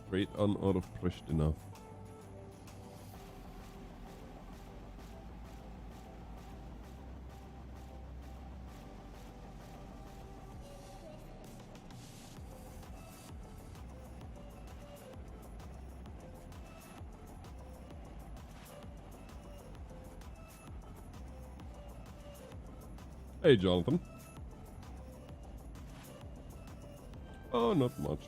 straight on out of Pristina. Hey, Jonathan. Oh, not much.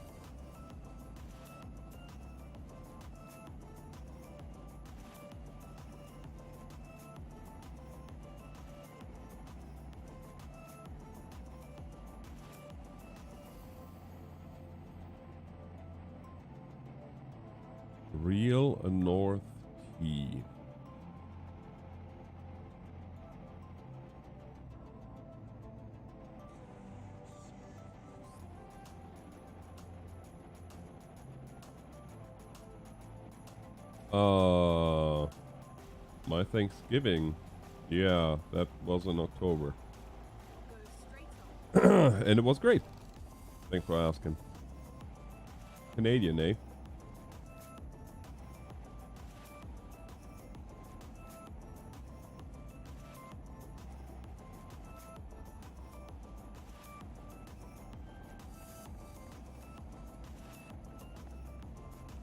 Real North Key. My Thanksgiving. Yeah, that was in October. And it was great. Thanks for asking. Canadian, eh?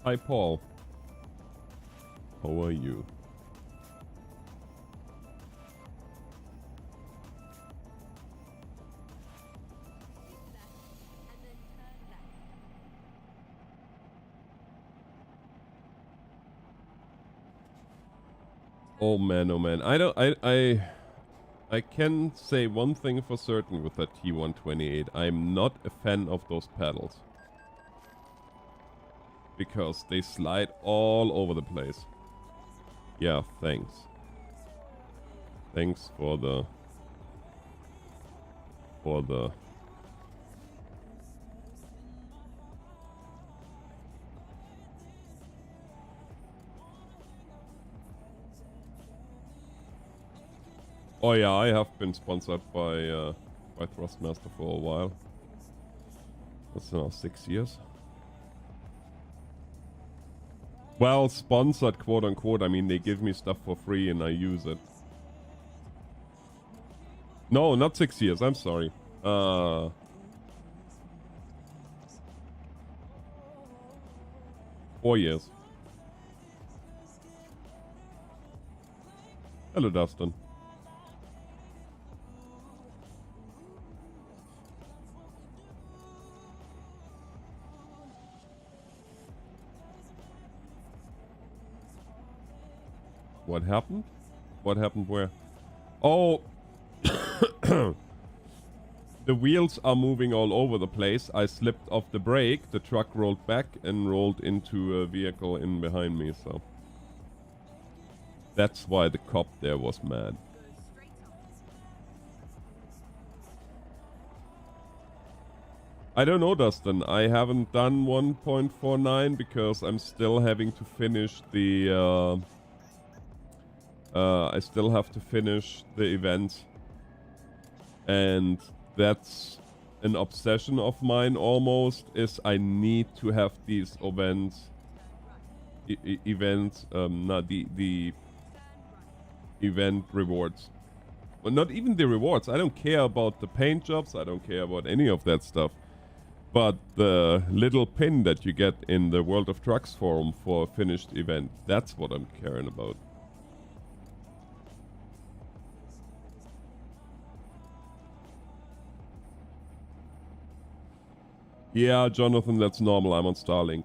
Hi, Paul. How are you? Oh man, oh man. I can say one thing for certain with that T128. I'm not a fan of those pedals. Because they slide all over the place. Yeah, thanks. Thanks for the... Oh yeah, I have been sponsored by Thrustmaster for a while. That's now 6 years. Well, sponsored, quote unquote. I mean, they give me stuff for free and I use it. No, not 6 years. I'm sorry. 4 years. Hello, Dustin. What happened? What happened where? Oh, the wheels are moving all over the place. I slipped off the brake. The truck rolled back and rolled into a vehicle in behind me, so. That's why the cop there was mad. I don't know, Dustin. I haven't done 1.49 because I'm still having to finish the... I still have to finish the event. And that's an obsession of mine almost, is I need to have these events... the event rewards. Well, not even the rewards. I don't care about the paint jobs. I don't care about any of that stuff. But the little pin that you get in the World of Trucks forum for a finished event, that's what I'm caring about. Yeah, Jonathan, that's normal. I'm on Starlink.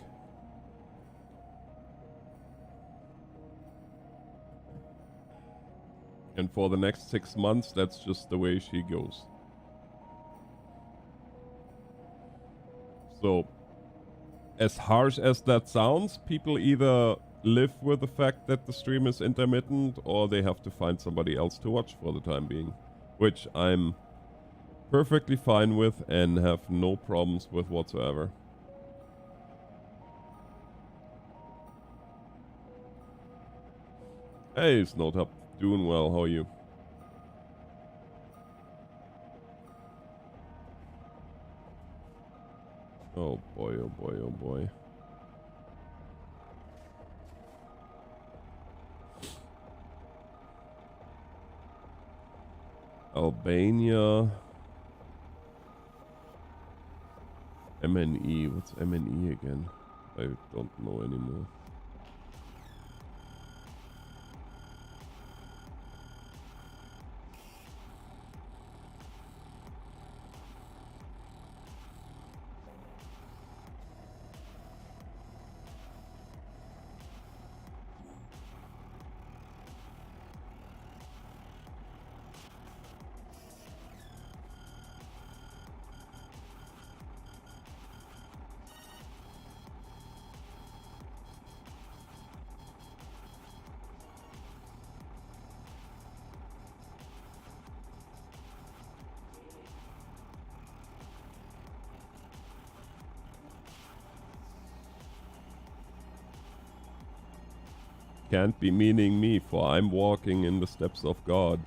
And for the next 6 months, that's just the way she goes. So, as harsh as that sounds, people either live with the fact that the stream is intermittent or they have to find somebody else to watch for the time being. Which I'm perfectly fine with and have no problems with whatsoever. Hey, Snowtop. Doing well. How are you? Oh boy, oh boy, oh boy. Albania. MNE. What's MNE again? I don't know anymore. Can't be meaning me, for I'm walking in the steps of God.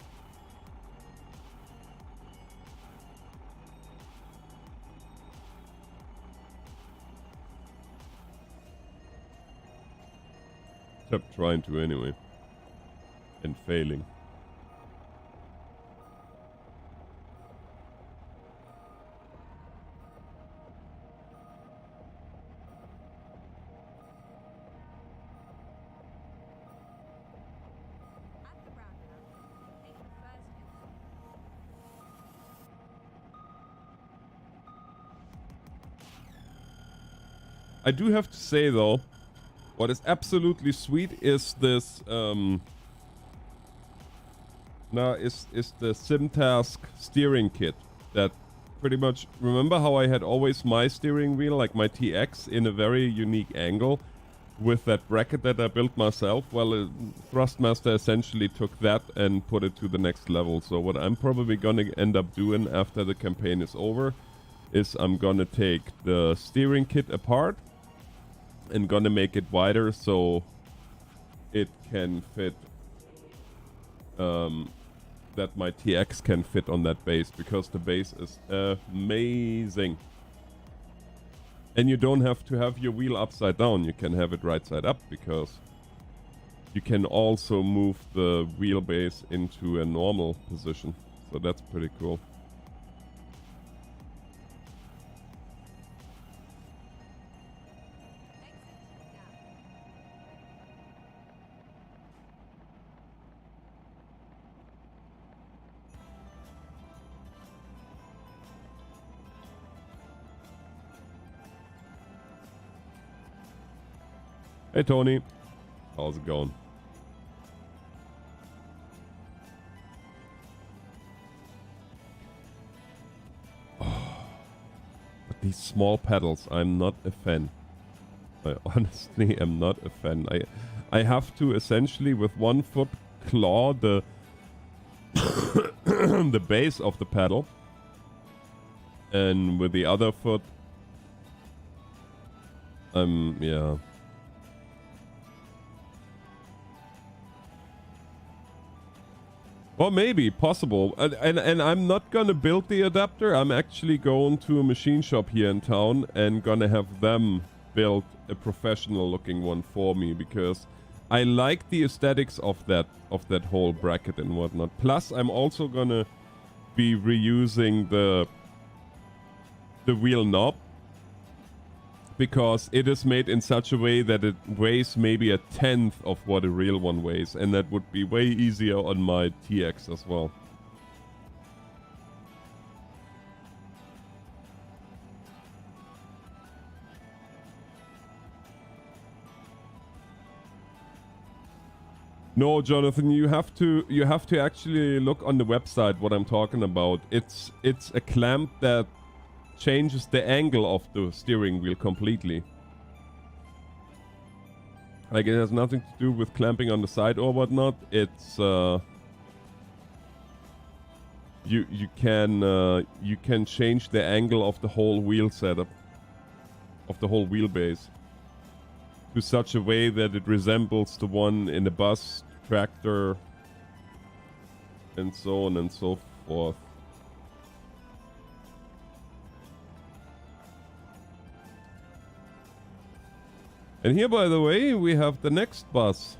Kept trying to anyway. And failing. I do have to say though, what is absolutely sweet is this is the SimTask steering kit that pretty much, remember how I had always my steering wheel, like my TX, in a very unique angle with that bracket that I built myself? Well, Thrustmaster essentially took that and put it to the next level. So what I'm probably gonna end up doing after the campaign is over is I'm gonna take the steering kit apart and gonna make it wider so it can fit, that my TX can fit on that base, because the base is amazing. And you don't have to have your wheel upside down, you can have it right side up, because you can also move the wheelbase into a normal position. So that's pretty cool. Hey Tony, how's it going? Oh, but these small pedals, I'm not a fan. I honestly am not a fan. I have to essentially with one foot claw the the base of the pedal, and with the other foot, yeah. Well, maybe, possible. And I'm not gonna build the adapter. I'm actually going to a machine shop here in town and gonna have them build a professional looking one for me, because I like the aesthetics of that whole bracket and whatnot. Plus, I'm also gonna be reusing the wheel knob, because it is made in such a way that it weighs maybe a tenth of what a real one weighs, and that would be way easier on my TX as well. No, Jonathan, you have to actually look on the website what I'm talking about. It's a clamp that changes the angle of the steering wheel completely. Like, it has nothing to do with clamping on the side or whatnot. It's you can change the angle of the whole wheel setup, of the whole wheelbase, to such a way that it resembles the one in a bus, tractor, and so on and so forth. And here, by the way, we have the next bus.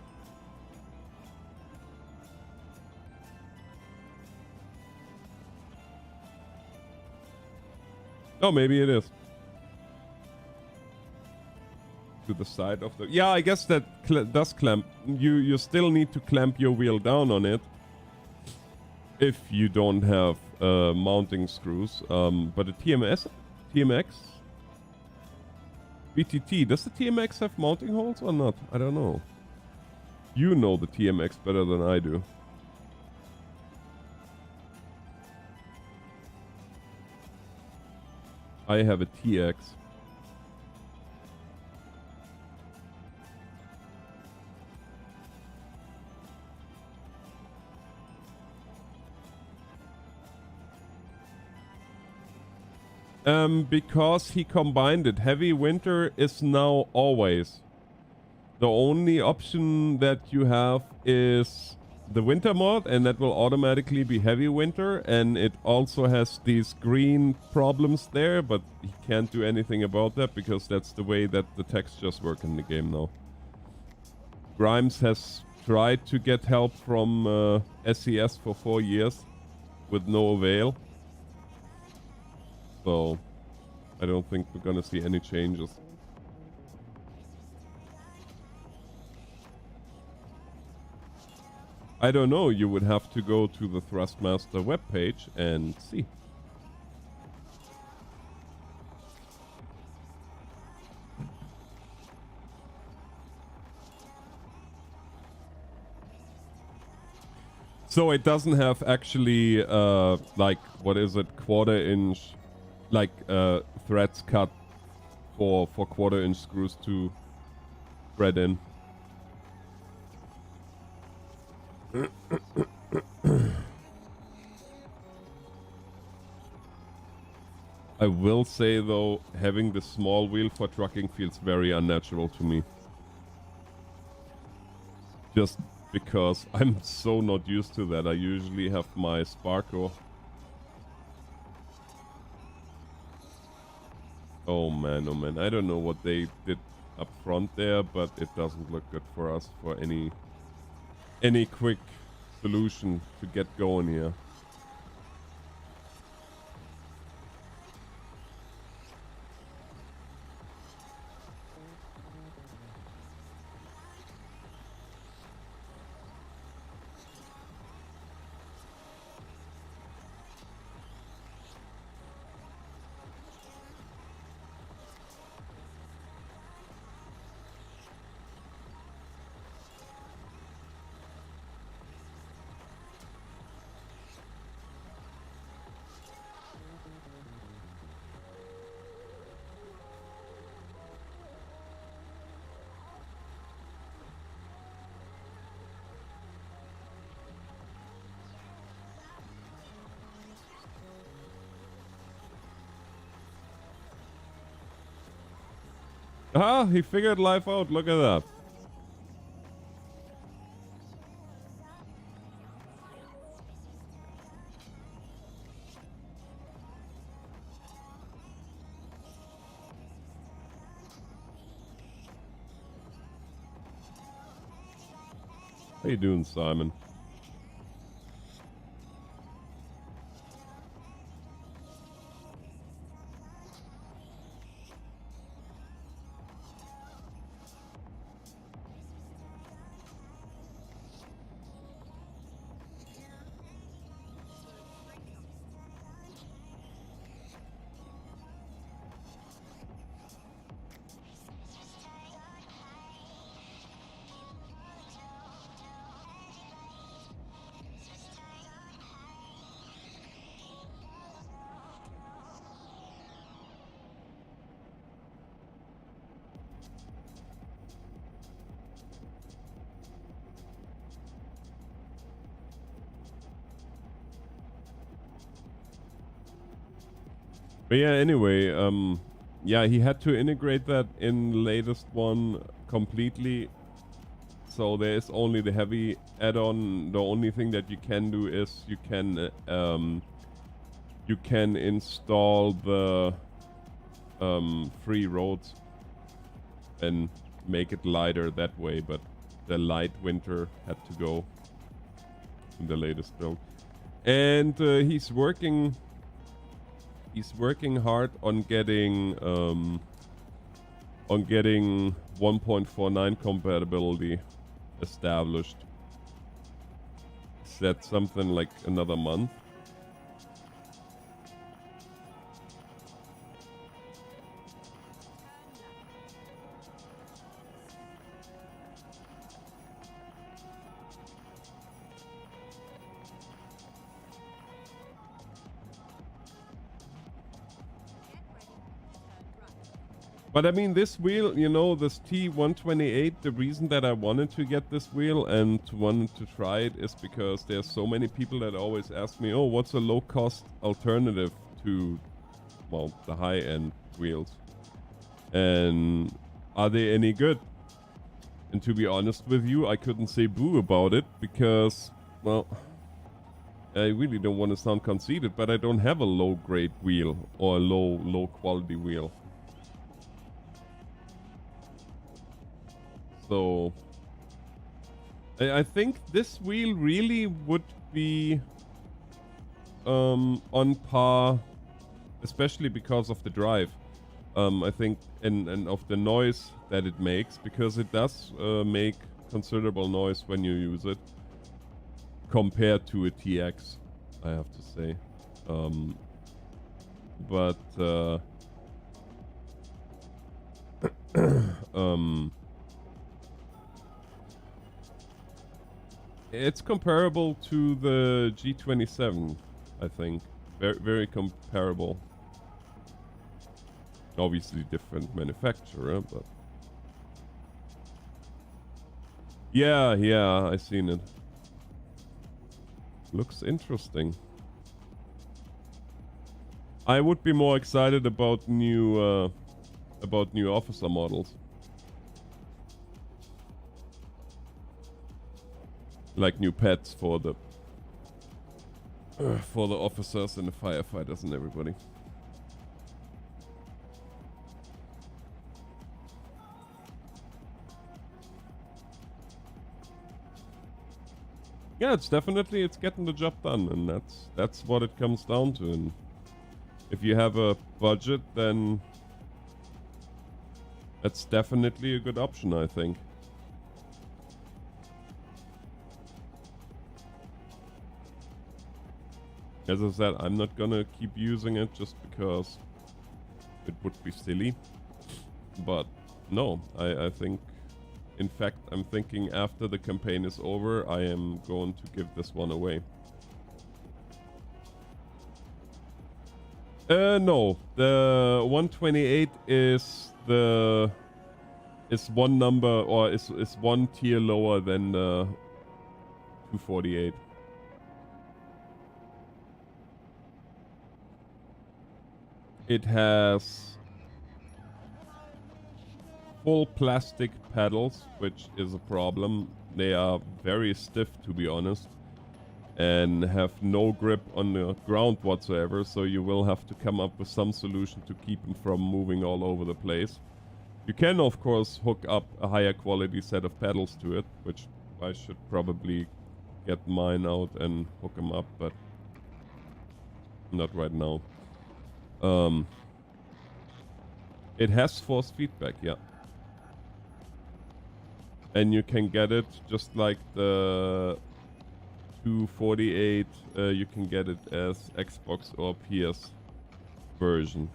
Oh, maybe it is. To the side of the... Yeah, I guess that does clamp. You still need to clamp your wheel down on it. If you don't have mounting screws. But the TMX? BTT, does the TMX have mounting holes or not? I don't know. You know the TMX better than I do. I have a TX. Because he combined it. Heavy winter is now always. The only option that you have is the winter mod, and that will automatically be heavy winter, and it also has these green problems there, but he can't do anything about that because that's the way that the textures work in the game now. Grimes has tried to get help from SES for 4 years with no avail. So I don't think we're gonna see any changes. I don't know, you would have to go to the Thrustmaster webpage and see. So it doesn't have actually, like, what is it, quarter-inch, like, threads cut for quarter-inch screws to thread in. I will say though, having the small wheel for trucking feels very unnatural to me. Just because I'm so not used to that. I usually have my Sparko. Oh man, I don't know what they did up front there, but it doesn't look good for us for any quick solution to get going here. Ah, he figured life out. Look at that. How you doing, Simon? But yeah, anyway, yeah, he had to integrate that in the latest one completely. So there is only the heavy add-on. The only thing that you can do is you can install the free roads and make it lighter that way. But the light winter had to go in the latest build, and he's working He's working hard on getting 1.49 compatibility established. Is that something like another month? But I mean, this wheel, you know, this T128, the reason that I wanted to get this wheel and wanted to try it is because there's so many people that always ask me, oh, what's a low-cost alternative to, well, the high-end wheels? And are they any good? And to be honest with you, I couldn't say boo about it because, well, I really don't want to sound conceited, but I don't have a low-grade wheel or a low-quality wheel. So I think this wheel really would be on par, especially because of the drive. I think and of the noise that it makes, because it does make considerable noise when you use it compared to a TX, I have to say. It's comparable to the G27, I think. Very, very comparable. Obviously different manufacturer, but... Yeah, I seen it. Looks interesting. I would be more excited about new officer models. Like new pets for the officers and the firefighters and everybody. Yeah, it's getting the job done, and that's what it comes down to. And if you have a budget, then that's definitely a good option, I think. As I said, I'm not gonna keep using it just because it would be silly. But no, I think, in fact, I'm thinking after the campaign is over, I am going to give this one away. No, the 128 is one number, or is one tier lower than the 248. It has full plastic pedals, which is a problem. They are very stiff, to be honest, and have no grip on the ground whatsoever, so you will have to come up with some solution to keep them from moving all over the place. You can, of course, hook up a higher quality set of pedals to it, which I should probably get mine out and hook them up, but not right now. It has force feedback, yeah. And you can get it just like the 248, you can get it as Xbox or PS version.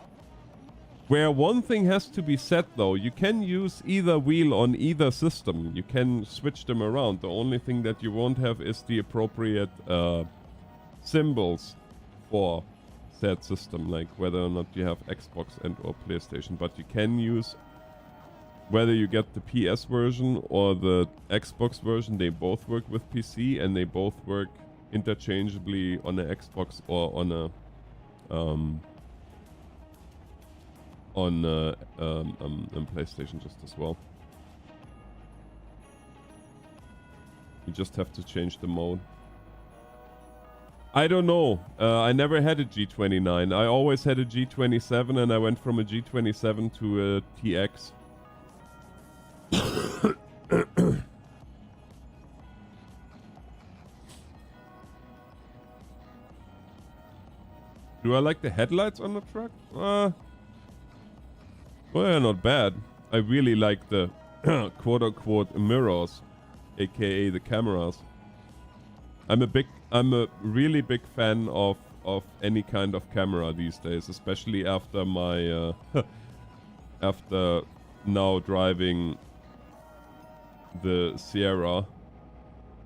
Where one thing has to be said though, you can use either wheel on either system. You can switch them around. The only thing that you won't have is the appropriate symbols for said system, like whether or not you have Xbox and or PlayStation. But you can use, whether you get the PS version or the Xbox version, they both work with PC and they both work interchangeably on the Xbox or on a PlayStation just as well. You just have to change the mode. I don't know. I never had a G29. I always had a G27, and I went from a G27 to a TX. Do I like the headlights on the truck? Well, not bad. I really like the quote-unquote mirrors, aka the cameras. I'm a really big fan of any kind of camera these days, especially after my after now driving the Sierra,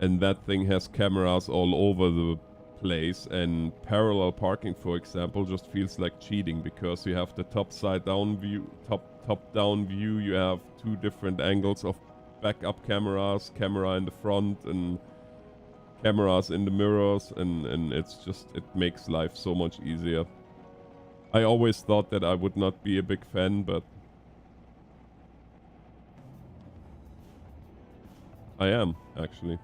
and that thing has cameras all over the place, and parallel parking, for example, just feels like cheating because you have the top down view, you have two different angles of backup cameras, camera in the front and cameras in the mirrors, and it's just, it makes life so much easier. I always thought that I would not be a big fan, but I am, actually.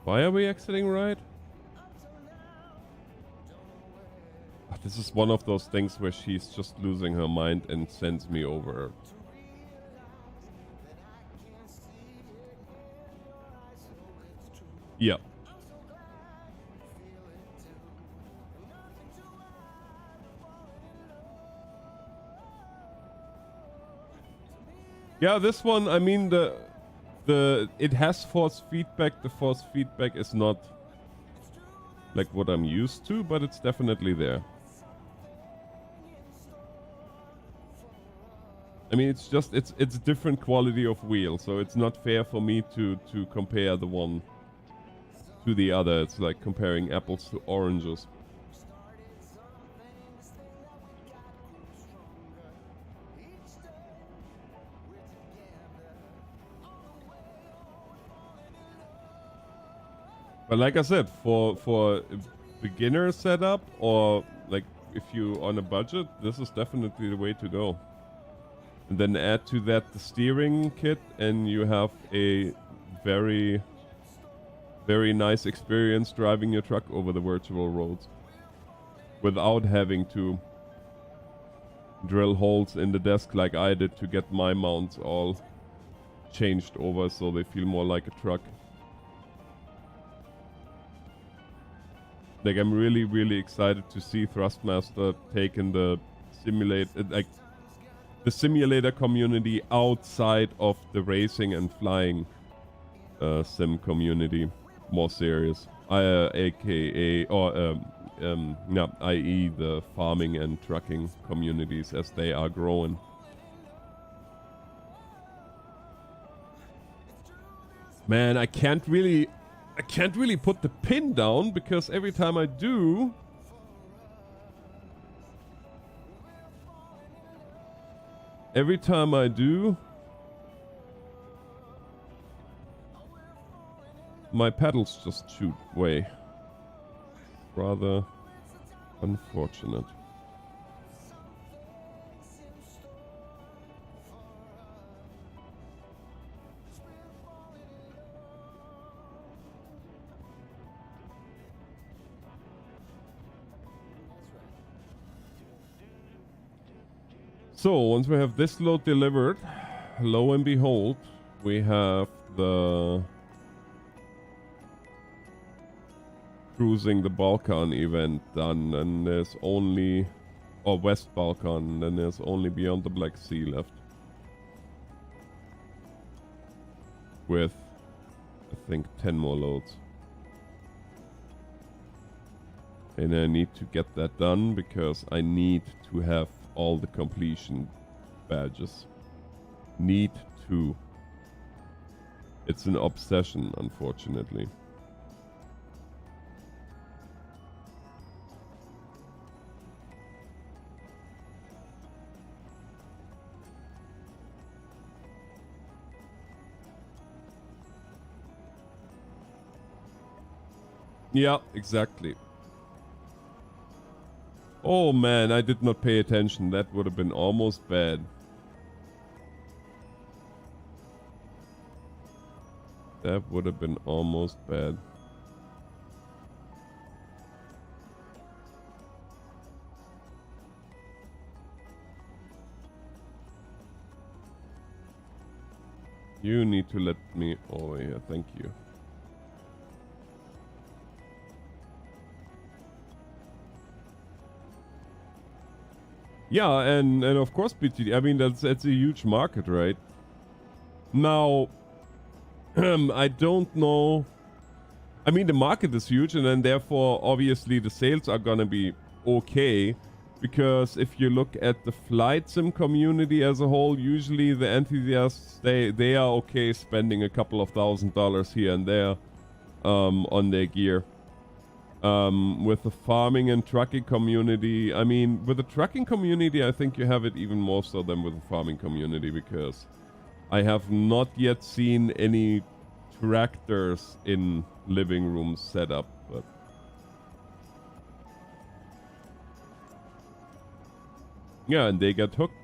Why are we exiting right? This is one of those things where she's just losing her mind and sends me over. Yeah. Yeah, this one, I mean, it has force feedback. The force feedback is not like what I'm used to, but it's definitely there. I mean, it's just, it's different quality of wheel, so it's not fair for me to compare the one to the other. It's like comparing apples to oranges. But like I said, for beginner setup, or like if you on a budget, this is definitely the way to go. And then add to that the steering kit, and you have a very, very nice experience driving your truck over the virtual roads without having to drill holes in the desk like I did to get my mounts all changed over so they feel more like a truck. Like, I'm really, really excited to see Thrustmaster taking the simulator community outside of the racing and flying sim community more serious. AKA, or i.e. the farming and trucking communities as they are growing. Man, I can't really put the pin down because every time I do, my pedals just shoot way. Rather unfortunate. So once we have this load delivered, lo and behold, we have the cruising the Balkan event done, and there's only, or West Balkan, then there's only Beyond the Black Sea left. With, I think, 10 more loads. And I need to get that done because I need to have all the completion badges. Need to. It's an obsession, unfortunately. Yeah, exactly. Oh man, I did not pay attention. That would have been almost bad. That would have been almost bad. You need to let me over here. Thank you. Yeah, and of course BTD. I mean, that's a huge market, right? Now, I don't know. I mean, the market is huge, and then therefore, obviously, the sales are gonna be okay. Because if you look at the flight sim community as a whole, usually the enthusiasts they are okay spending a couple of $1,000s here and there on their gear. With the farming and trucking community, I mean, with the trucking community, I think you have it even more so than with the farming community, because I have not yet seen any tractors in living rooms set up, but yeah, and they get hooked.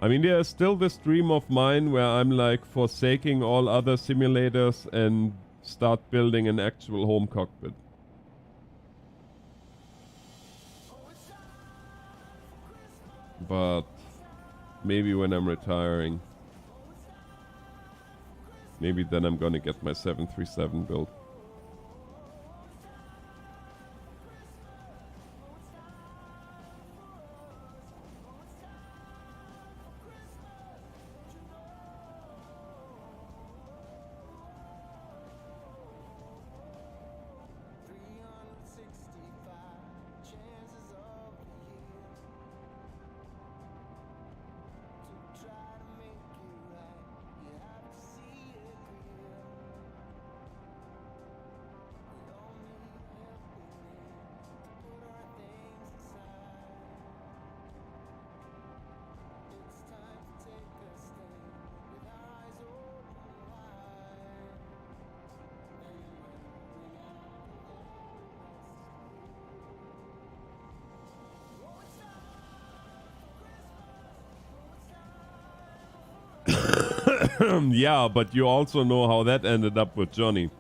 I mean, there's still this dream of mine where I'm like forsaking all other simulators and start building an actual home cockpit. But maybe when I'm retiring, maybe then I'm gonna get my 737 built. Yeah, but you also know how that ended up with Johnny.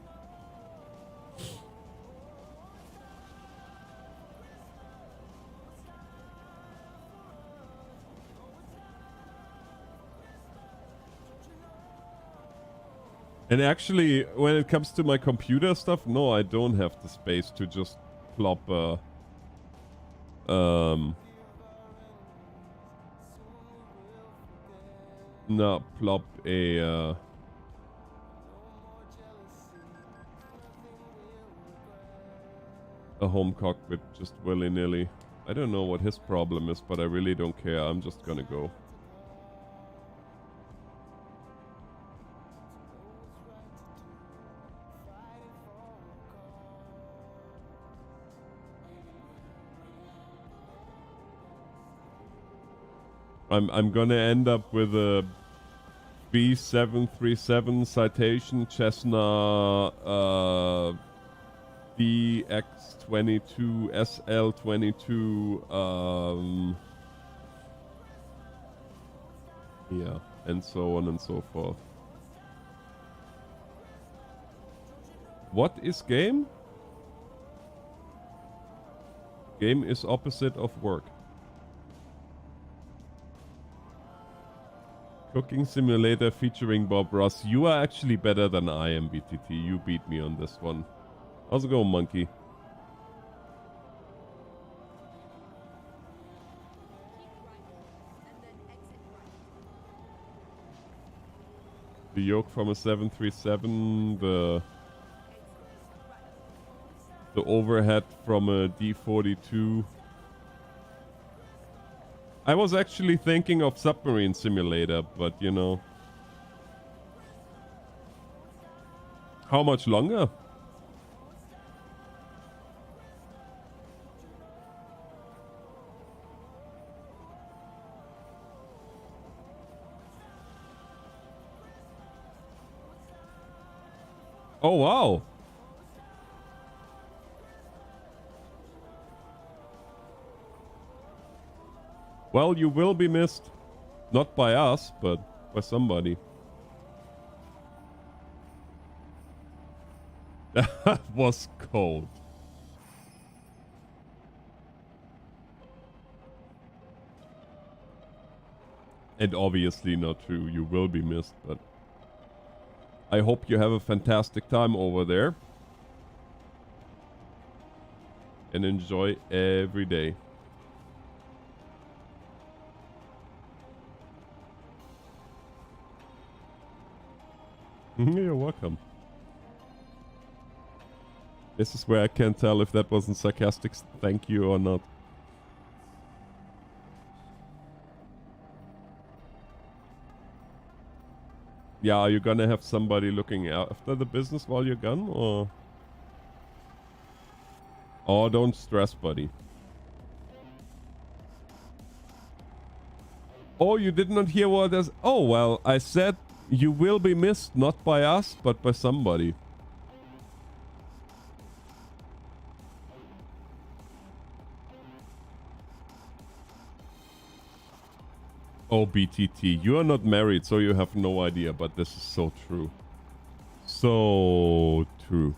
And actually, when it comes to my computer stuff, no, I don't have the space to just plop plop a home cockpit just willy-nilly. I don't know what his problem is, but I really don't care. I'm just gonna go. I'm gonna end up with a B737 Citation Cessna DX22 SL22 yeah, and so on and so forth. What is game? Game is opposite of work. Cooking simulator featuring Bob Ross. You are actually better than I am, BTT. You beat me on this one. How's it going, monkey? The yoke from a 737, the overhead from a D42. I was actually thinking of Submarine Simulator, but you know. How much longer? Oh, wow. Well, you will be missed. Not by us, but by somebody. That was cold. And obviously not true. You will be missed, but I hope you have a fantastic time over there. And enjoy every day. You're welcome. This is where I can't tell if that wasn't sarcastic thank you or not. Yeah, are you gonna have somebody looking after the business while you're gone, or? Oh, don't stress, buddy. Oh, you did not hear what I said? Oh, well, I said you will be missed, not by us, but by somebody. Oh, BTT, you are not married, so you have no idea, but this is so true. So true.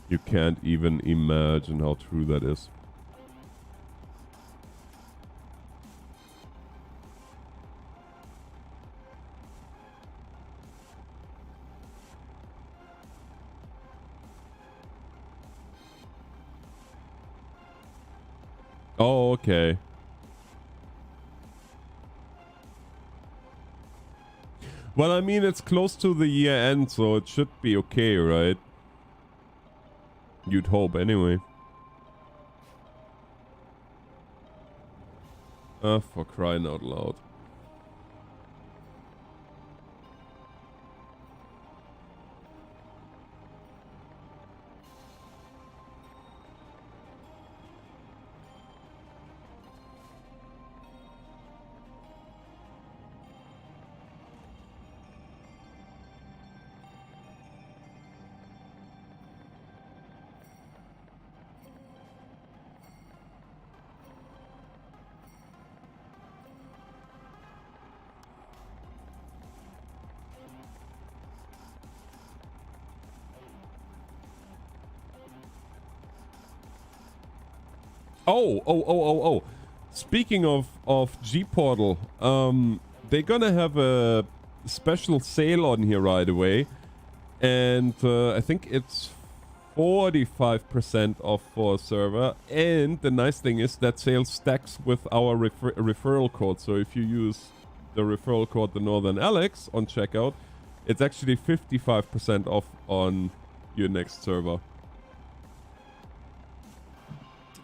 You can't even imagine how true that is. Oh, okay. Well, I mean, it's close to the year end, so it should be okay, right? You'd hope, anyway. For crying out loud. Oh. Speaking of G-Portal, they're gonna have a special sale on here right away. And I think it's 45% off for a server. And the nice thing is that sale stacks with our referral code. So if you use the referral code TheNorthernAlex on checkout, it's actually 55% off on your next server.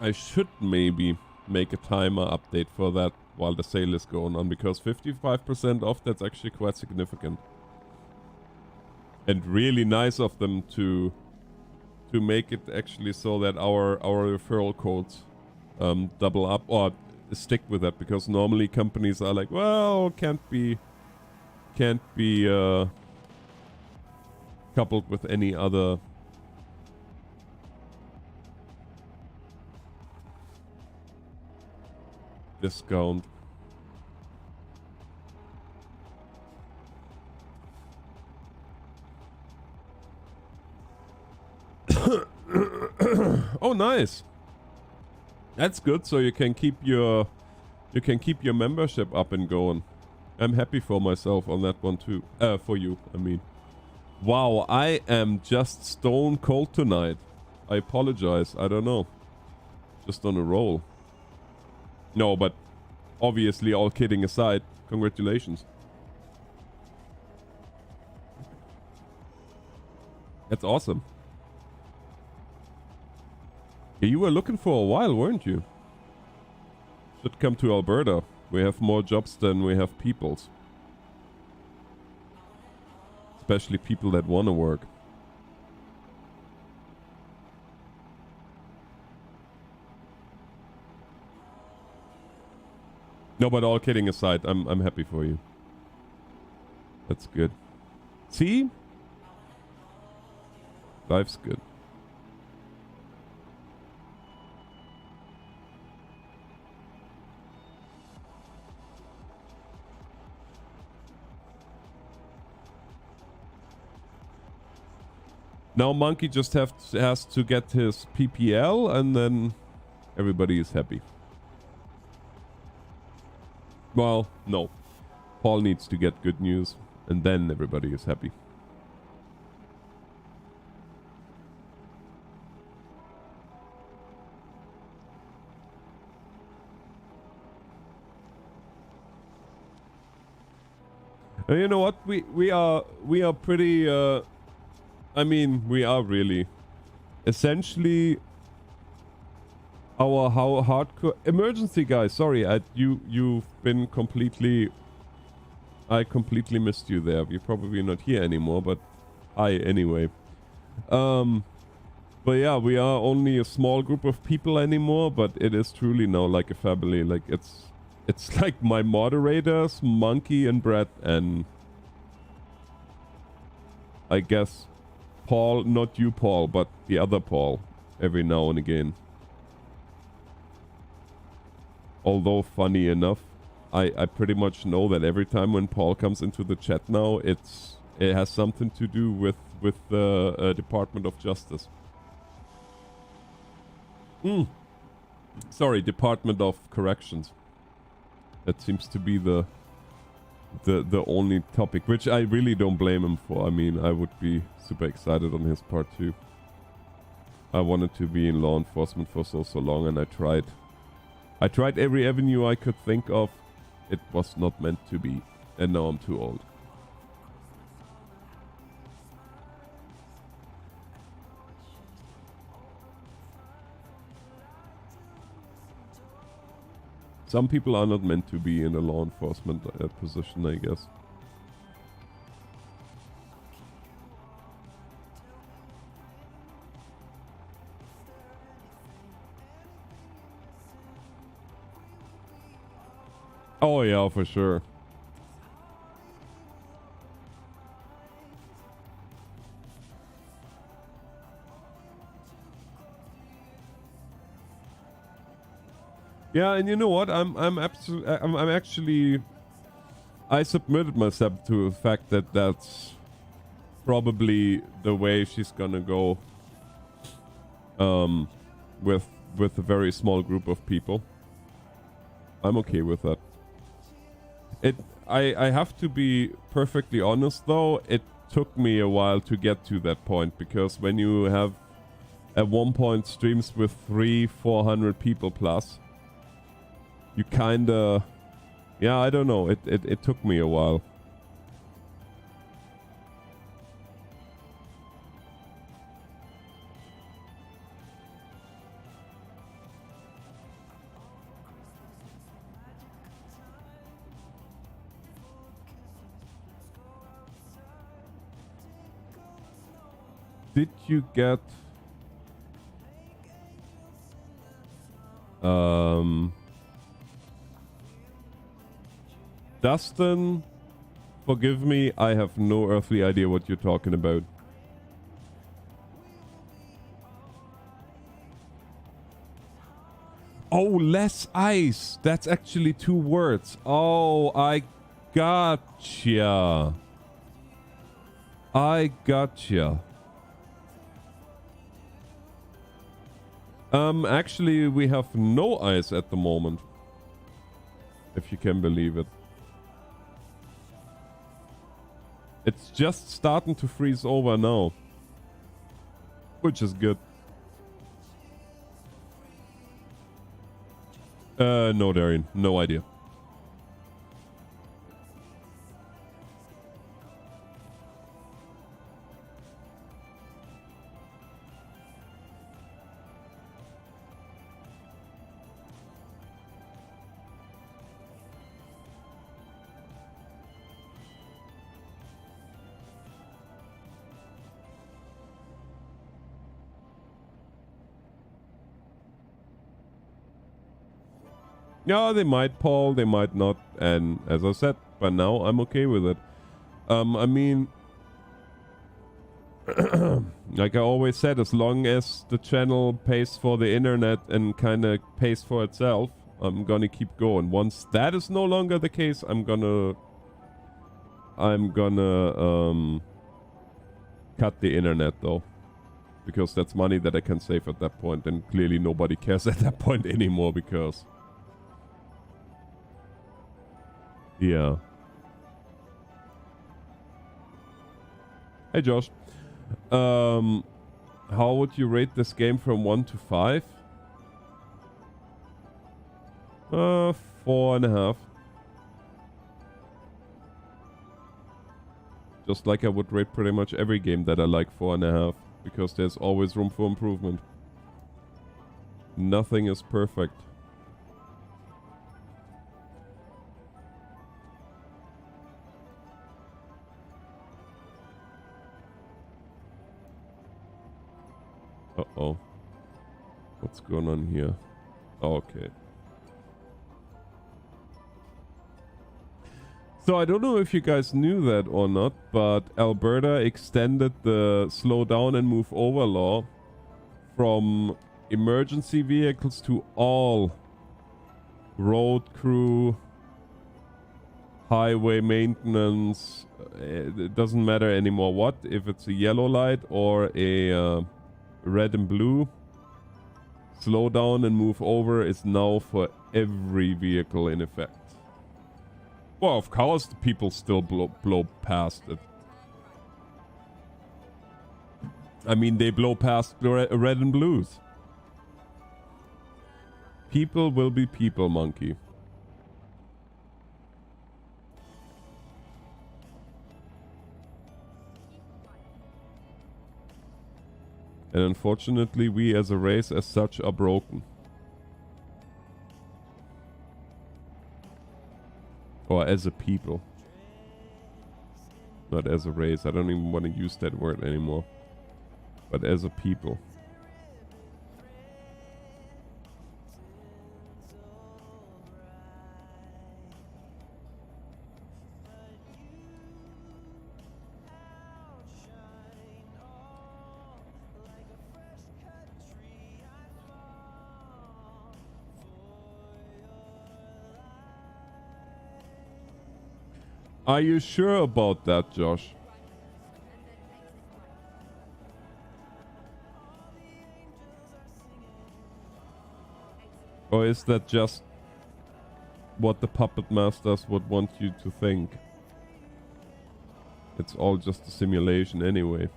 I should maybe make a timer update for that while the sale is going on, because 55% off, that's actually quite significant. And really nice of them to make it actually so that our referral codes double up or stick with that, because normally companies are like, well, can't be coupled with any other discount. Oh, nice. That's good. So you can keep your membership up and going. I'm happy for myself on that one too. For you, I mean. Wow, I am just stone cold tonight. I apologize. I don't know. Just on a roll. No, but obviously, all kidding aside, congratulations. That's awesome. Yeah, you were looking for a while, weren't you? Should come to Alberta. We have more jobs than we have peoples. Especially people that want to work. No, but all kidding aside, I'm happy for you. That's good. See? Life's good. Now Monkey just has to get his PPL and then everybody is happy. Well, no. Paul needs to get good news and then everybody is happy. You know what? We are pretty I mean, we are really essentially our how hardcore emergency guys. Sorry, you've been completely. I completely missed you there. You're probably not here anymore, but hi anyway. But yeah, we are only a small group of people anymore, but it is truly now like a family. Like it's like my moderators, Monkey and Brett, and I guess Paul, not you Paul, but the other Paul, every now and again. Although funny enough, I pretty much know that every time when Paul comes into the chat now, it has something to do with the Department of Justice. Sorry, Department of Corrections. That seems to be the only topic, which I really don't blame him for. I mean, I would be super excited on his part too. I wanted to be in law enforcement for so long, and I tried every avenue I could think of. It was not meant to be, and now I'm too old. Some people are not meant to be in a law enforcement position, I guess. Oh yeah, for sure. Yeah, and you know what? I'm actually I submitted myself to the fact that that's probably the way she's gonna go with a very small group of people. I'm okay with that. I have to be perfectly honest though, it took me a while to get to that point, because when you have at one point streams with 300-400 people plus, you kinda, yeah, I don't know, it took me a while. Did you get Dustin, forgive me, I have no earthly idea what you're talking about. Oh, less ice. That's actually 2 words. Oh, I gotcha. I gotcha. Actually, we have no ice at the moment. If you can believe it. It's just starting to freeze over now. Which is good. No, Darian. No idea. Yeah, they might, Paul, they might not, and as I said, by now I'm okay with it. I mean, like I always said, as long as the channel pays for the internet and kind of pays for itself, I'm gonna keep going. Once that is no longer the case, I'm gonna cut the internet though. Because that's money that I can save at that point, and clearly nobody cares at that point anymore because... Yeah. Hey Josh. How would you rate this game from 1 to 5? 4.5. Just like I would rate pretty much every game that I like 4.5. Because there's always room for improvement. Nothing is perfect. Uh-oh. What's going on here? Oh, okay. So I don't know if you guys knew that or not, but Alberta extended the slow down and move over law from emergency vehicles to all road crew, highway maintenance. It doesn't matter anymore what, if it's a yellow light or a red and blue. Slow down and move over is now for every vehicle in effect. Well, of course, the people still blow past it. I mean, they blow past red and blues. People will be people, monkey. And unfortunately, we as a race as such are broken. Or as a people. Not as a race. I don't even want to use that word anymore. But as a people. Are you sure about that, Josh? Or is that just what the puppet masters would want you to think? It's all just a simulation anyway.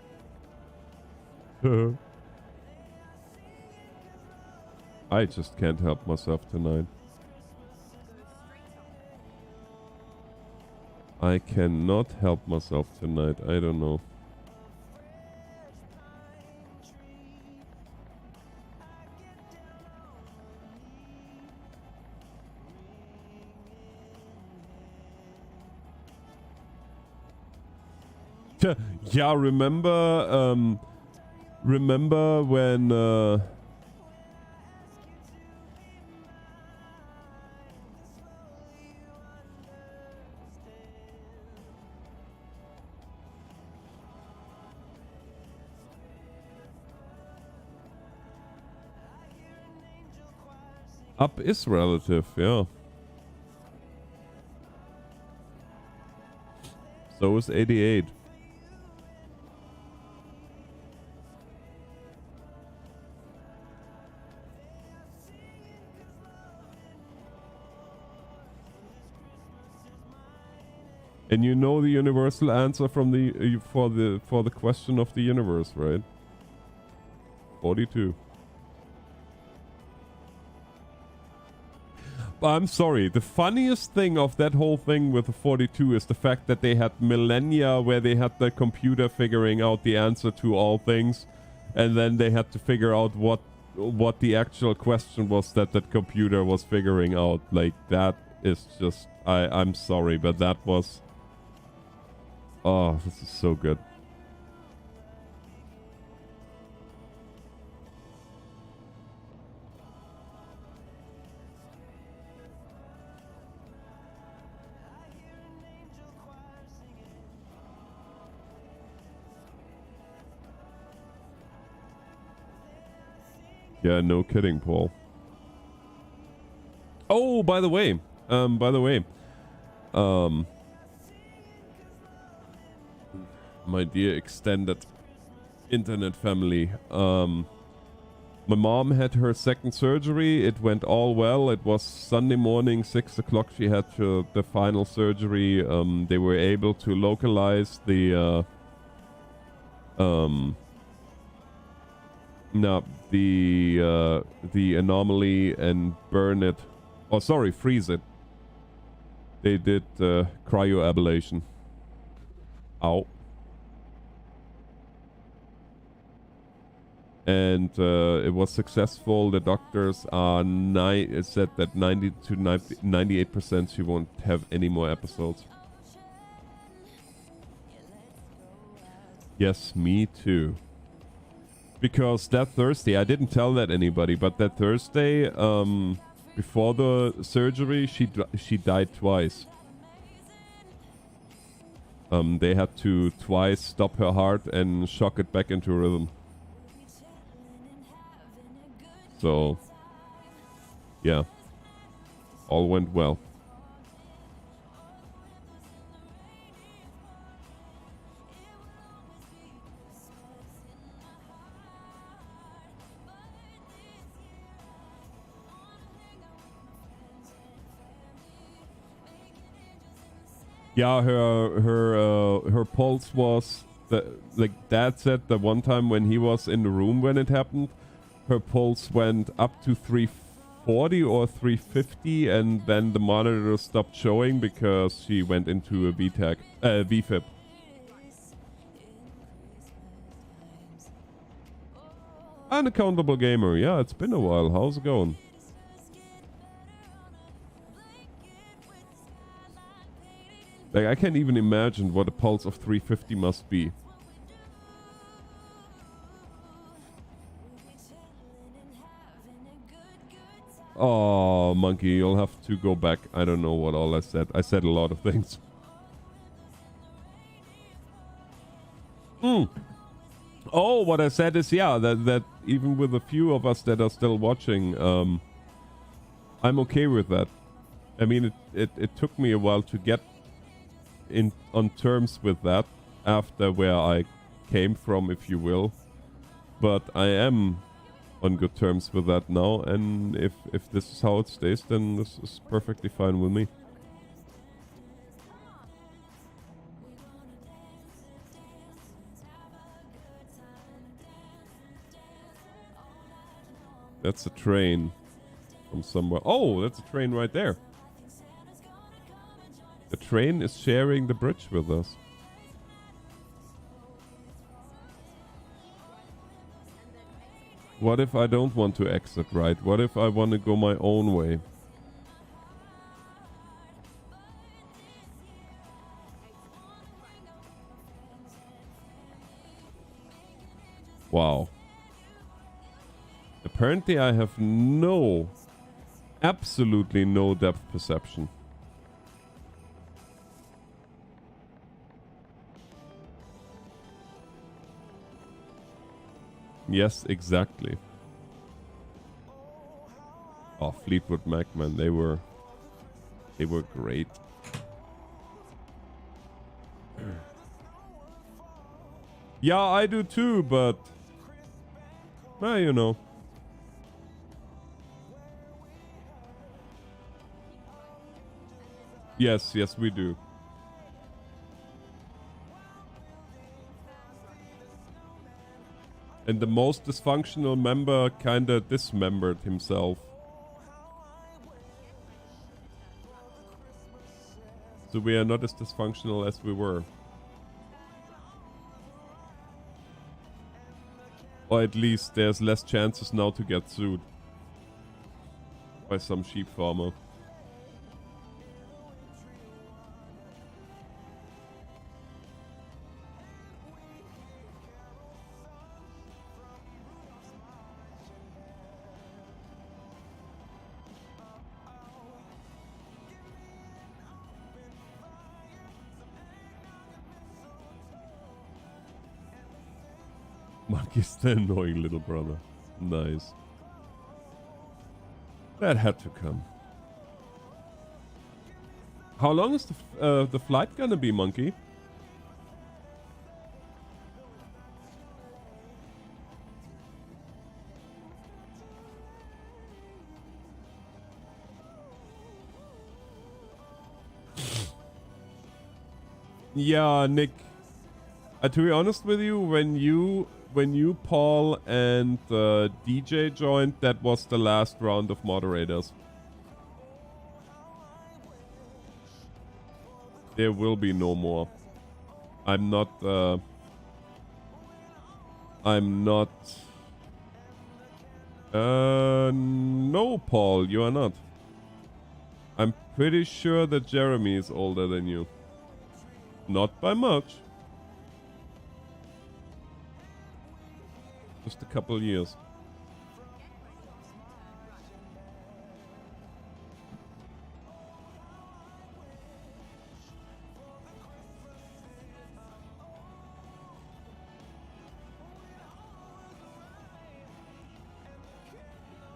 I just can't help myself tonight. I cannot help myself tonight. I don't know. Yeah, remember when up is relative, yeah. So is 88. And you know the universal answer from the for the question of the universe, right? 42. I'm sorry, the funniest thing of that whole thing with the 42 is the fact that they had millennia where they had the computer figuring out the answer to all things, and then they had to figure out what the actual question was that computer was figuring out. Like, that is just, I'm sorry, but that was, oh, this is so good. Yeah, no kidding, Paul. Oh, by the way, my dear extended internet family. My mom had her second surgery. It went all well. It was Sunday morning, 6 o'clock. She had the final surgery. They were able to localize the the anomaly and burn it. Oh, sorry, freeze it. They did cryoablation. Ow. And it was successful. The doctors are said that 90 to 98% she won't have any more episodes. Yes, me too. Because that Thursday, I didn't tell that anybody, but that Thursday, before the surgery, she died twice. They had to twice stop her heart and shock it back into rhythm. So, yeah, all went well. Yeah, her pulse was like Dad said the one time when he was in the room when it happened. Her pulse went up to 340 or 350, and then the monitor stopped showing because she went into a VFib. Unaccountable gamer, yeah, it's been a while. How's it going? Like, I can't even imagine what a pulse of 350 must be. Oh, Monkey, you'll have to go back. I don't know what all I said. I said a lot of things. Oh, what I said is, yeah, that even with a few of us that are still watching, I'm okay with that. I mean, it took me a while to get on terms with that after where I came from, if you will. But I am on good terms with that now, and if this is how it stays, then this is perfectly fine with me. That's a train from somewhere. Oh, that's a train right there. The train is sharing the bridge with us. What if I don't want to exit right? What if I want to go my own way? Wow. Apparently I have absolutely no depth perception. Yes, exactly. Oh, Fleetwood Mac, man, they were great. Yeah, I do too, but well, you know. Yes, we do. And the most dysfunctional member kinda dismembered himself. So we are not as dysfunctional as we were. Or at least there's less chances now to get sued by some sheep farmer. Monkey's the annoying little brother. Nice. That had to come. How long is the flight gonna be, Monkey? Yeah, Nick. To be honest with you, when you Paul and DJ joined, that was the last round of moderators. There will be no more. I'm not. No, Paul, you are not. I'm pretty sure that Jeremy is older than you. Not by much. Just a couple years.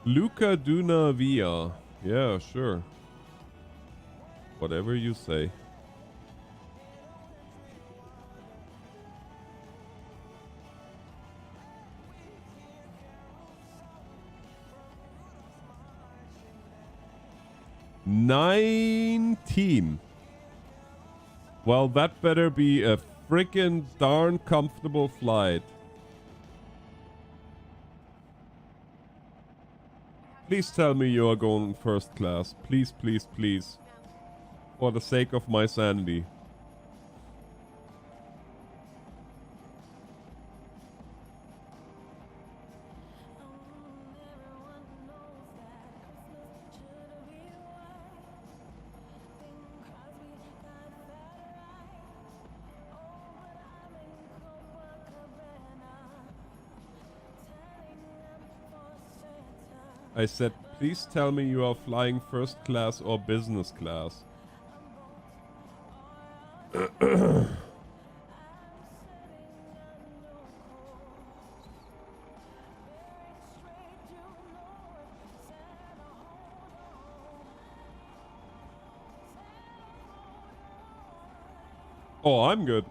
Luca Duna Via. Yeah, sure. Whatever you say. $19. Well, that better be a freaking darn comfortable flight. Please tell me you are going first class. Please, please, please. For the sake of my sanity. I said, please tell me you are flying first class or business class. Oh, I'm good.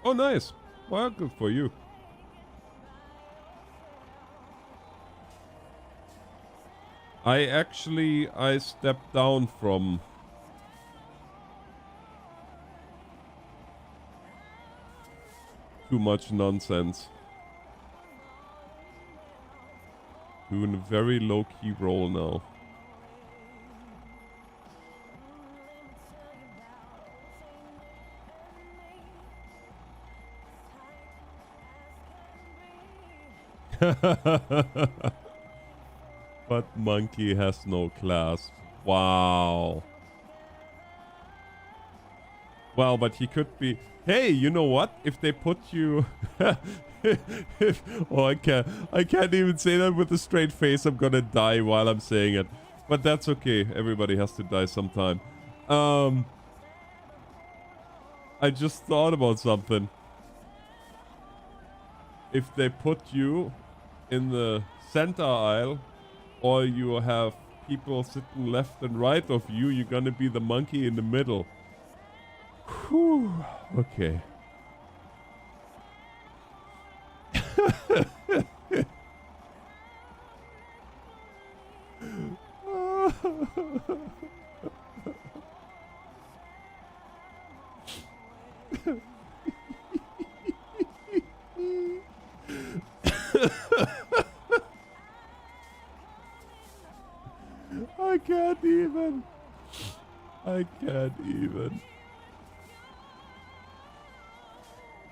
Oh, nice. Well, good for you. I stepped down from too much nonsense. Doing a very low-key role now. But monkey has no class. Wow. Well, but he could be... Hey, you know what? If they put you... Oh, I can't even say that with a straight face. I'm gonna die while I'm saying it. But that's okay. Everybody has to die sometime. I just thought about something. If they put you in the center aisle, or you have people sitting left and right of you, you're gonna be the monkey in the middle. Whew. Okay. I can't even. I can't even.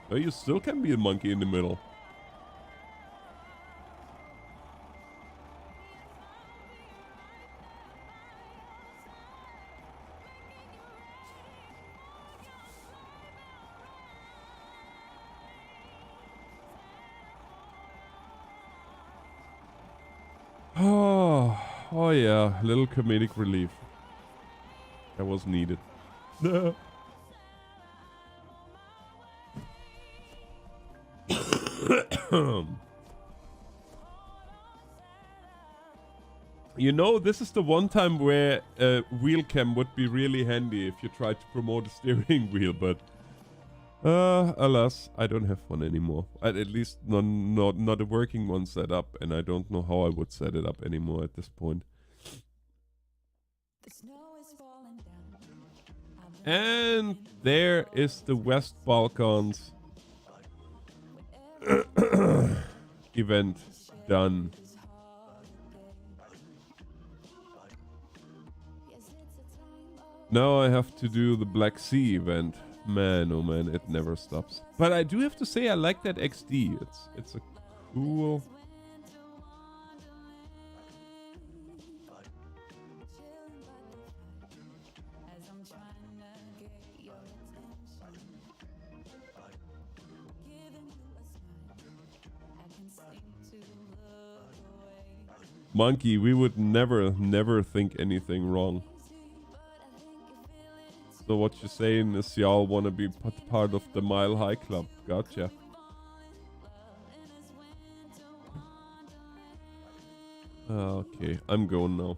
Well, you still can be a monkey in the middle. Oh yeah, a little comedic relief. That was needed. You know, this is the one time where wheel cam would be really handy if you try to promote a steering wheel, but alas, I don't have one anymore. At least not a working one set up, and I don't know how I would set it up anymore at this point. And there is the West Balkans event done. Now I have to do the Black Sea event. Man, oh man, it never stops. But I do have to say I like that XD. It's a cool. Monkey, we would never think anything wrong. So what you're saying is y'all want to be part of the Mile High Club. Gotcha. Okay, I'm going now.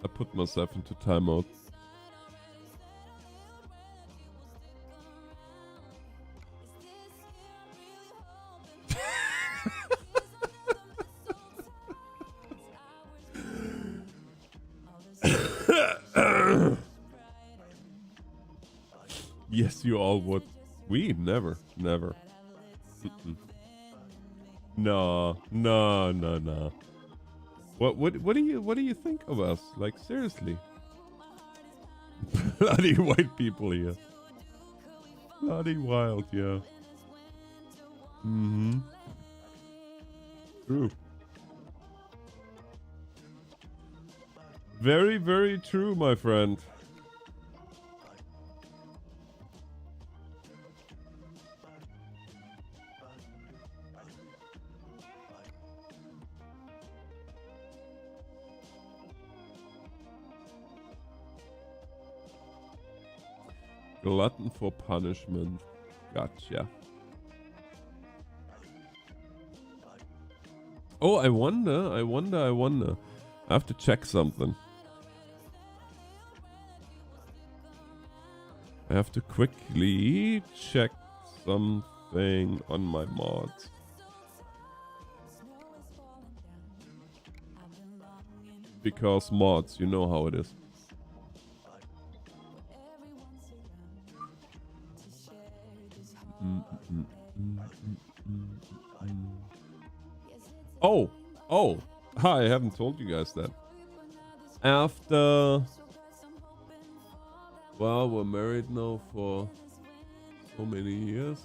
I put myself into timeout. Yes, you all would. We never. Mm-mm. No. What do you think of us? Like, seriously. Bloody white people here. Bloody wild, yeah. Mm-hmm. True. Very, very true, my friend. Glutton for punishment. Gotcha. Oh, I wonder. I have to check something. I have to quickly check something on my mods. Because mods, you know how it is. Oh, I haven't told you guys that. After, well, we're married now for so many years,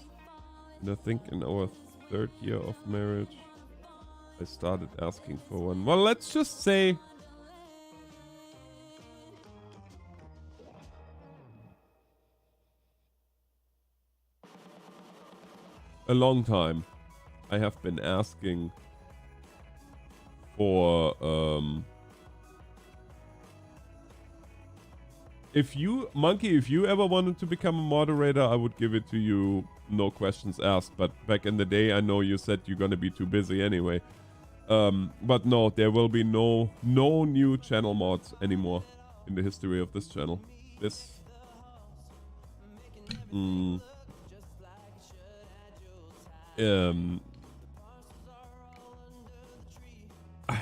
and I think in our 3rd year of marriage, I started asking for one. Well, let's just say a long time. I have been asking for if you ever wanted to become a moderator, I would give it to you, no questions asked. But back in the day, I know you said you're gonna be too busy anyway. But no, there will be no new channel mods anymore in the history of this channel. This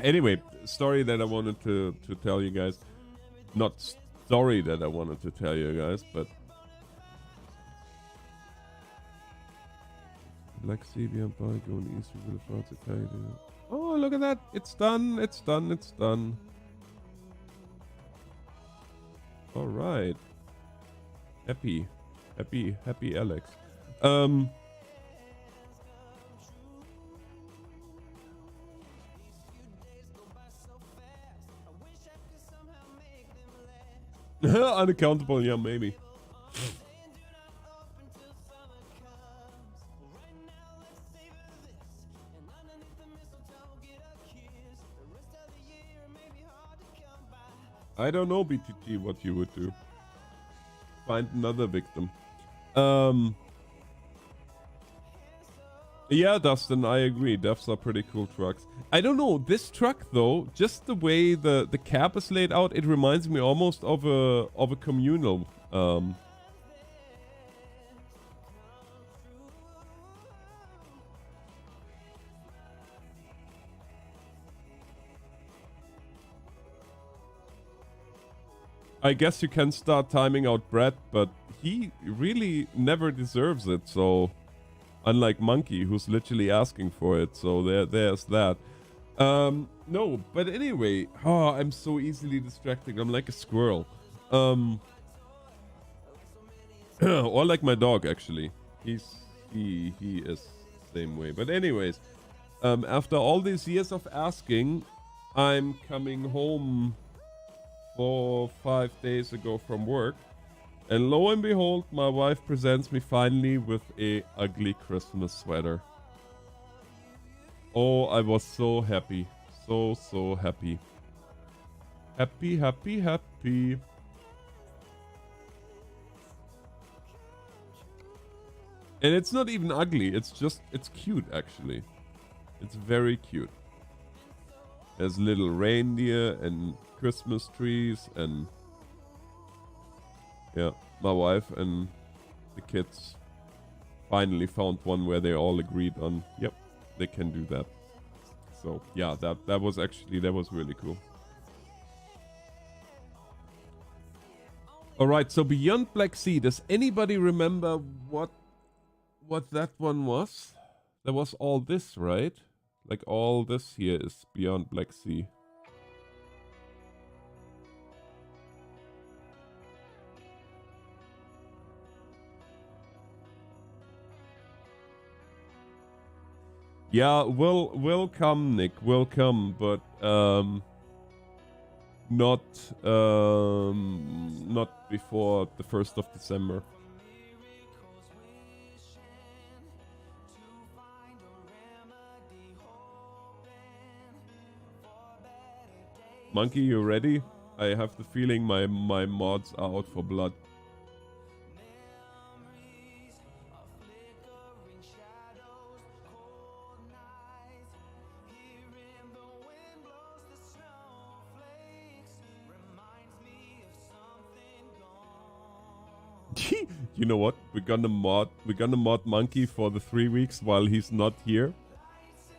anyway, story that I wanted to tell you guys. Not story that I wanted to tell you guys, but Black Sea beyond by going east with the France Italy. Oh, look at that. It's done. All right. Happy Alex. Unaccountable, yeah, maybe. I don't know, BTT, what you would do. Find another victim. Yeah, Dustin, I agree. Devs are pretty cool trucks. I don't know, this truck though, just the way the cab is laid out, it reminds me almost of a communal. I guess you can start timing out Brett, but he really never deserves it, so... Unlike Monkey, who's literally asking for it, so there's that. No, but anyway... Oh, I'm so easily distracted. I'm like a squirrel. Or like my dog, actually. He is the same way. But anyways... after all these years of asking, I'm coming home 4 or 5 days ago from work, and lo and behold, my wife presents me finally with a ugly Christmas sweater. Oh, I was so happy. So happy. Happy, happy, happy. And it's not even ugly, it's cute actually. It's very cute. There's little reindeer and Christmas trees and... Yeah, my wife and the kids finally found one where they all agreed on, yep, they can do that. So, yeah, that was really cool. Alright, so Beyond Black Sea, does anybody remember what that one was? There was all this, right? Like all this here is Beyond Black Sea. Yeah, will come, Nick, will come, but not before the 1st of December. Monkey, you ready? I have the feeling my mods are out for blood. You know what? We're gonna mod Monkey for the 3 weeks while he's not here.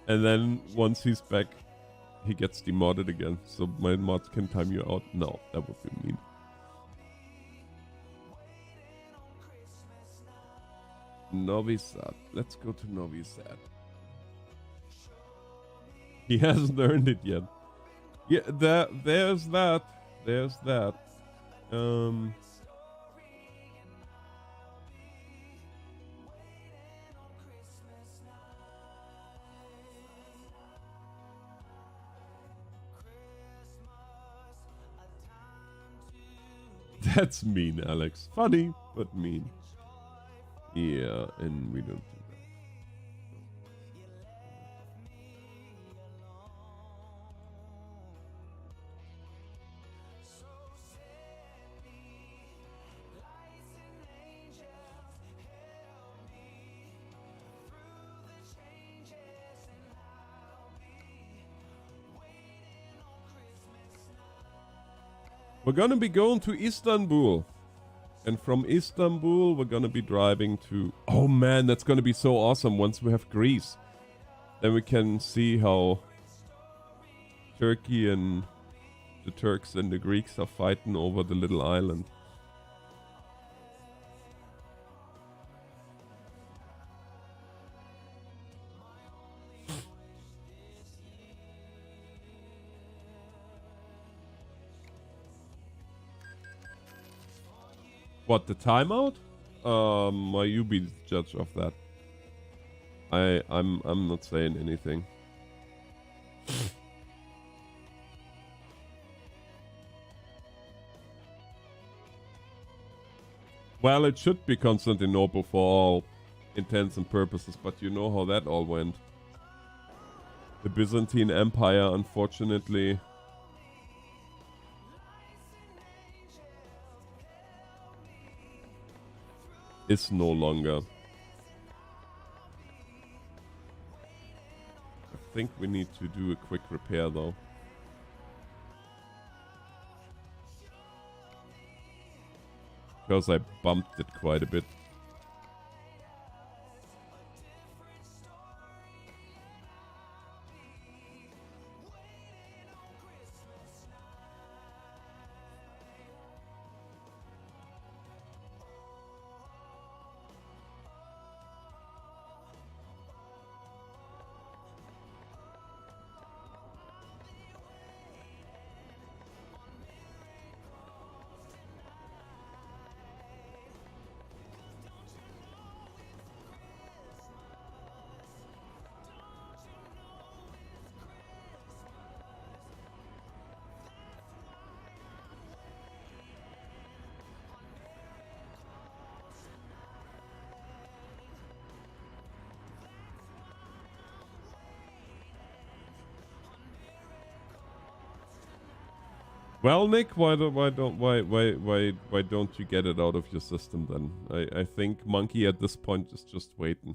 And then once he's back, he gets demodded again. So my mods can time you out. No, that would be mean. Novi Sad. Let's go to Novi Sad. He hasn't earned it yet. Yeah, there's that. There's that. That's mean, Alex. Funny, but mean. Yeah, and we don't do that. We're gonna be going to Istanbul. And from Istanbul, we're gonna be driving to... Oh man, that's gonna be so awesome once we have Greece. Then we can see how Turkey and the Turks and the Greeks are fighting over the little island. What, the timeout? Well, you be the judge of that. I'm not saying anything. Well, it should be Constantinople for all intents and purposes, but you know how that all went. The Byzantine Empire, unfortunately, is no longer. I think we need to do a quick repair though. Because I bumped it quite a bit. Well, Nick, why don't you get it out of your system then? I think Monkey at this point is just waiting.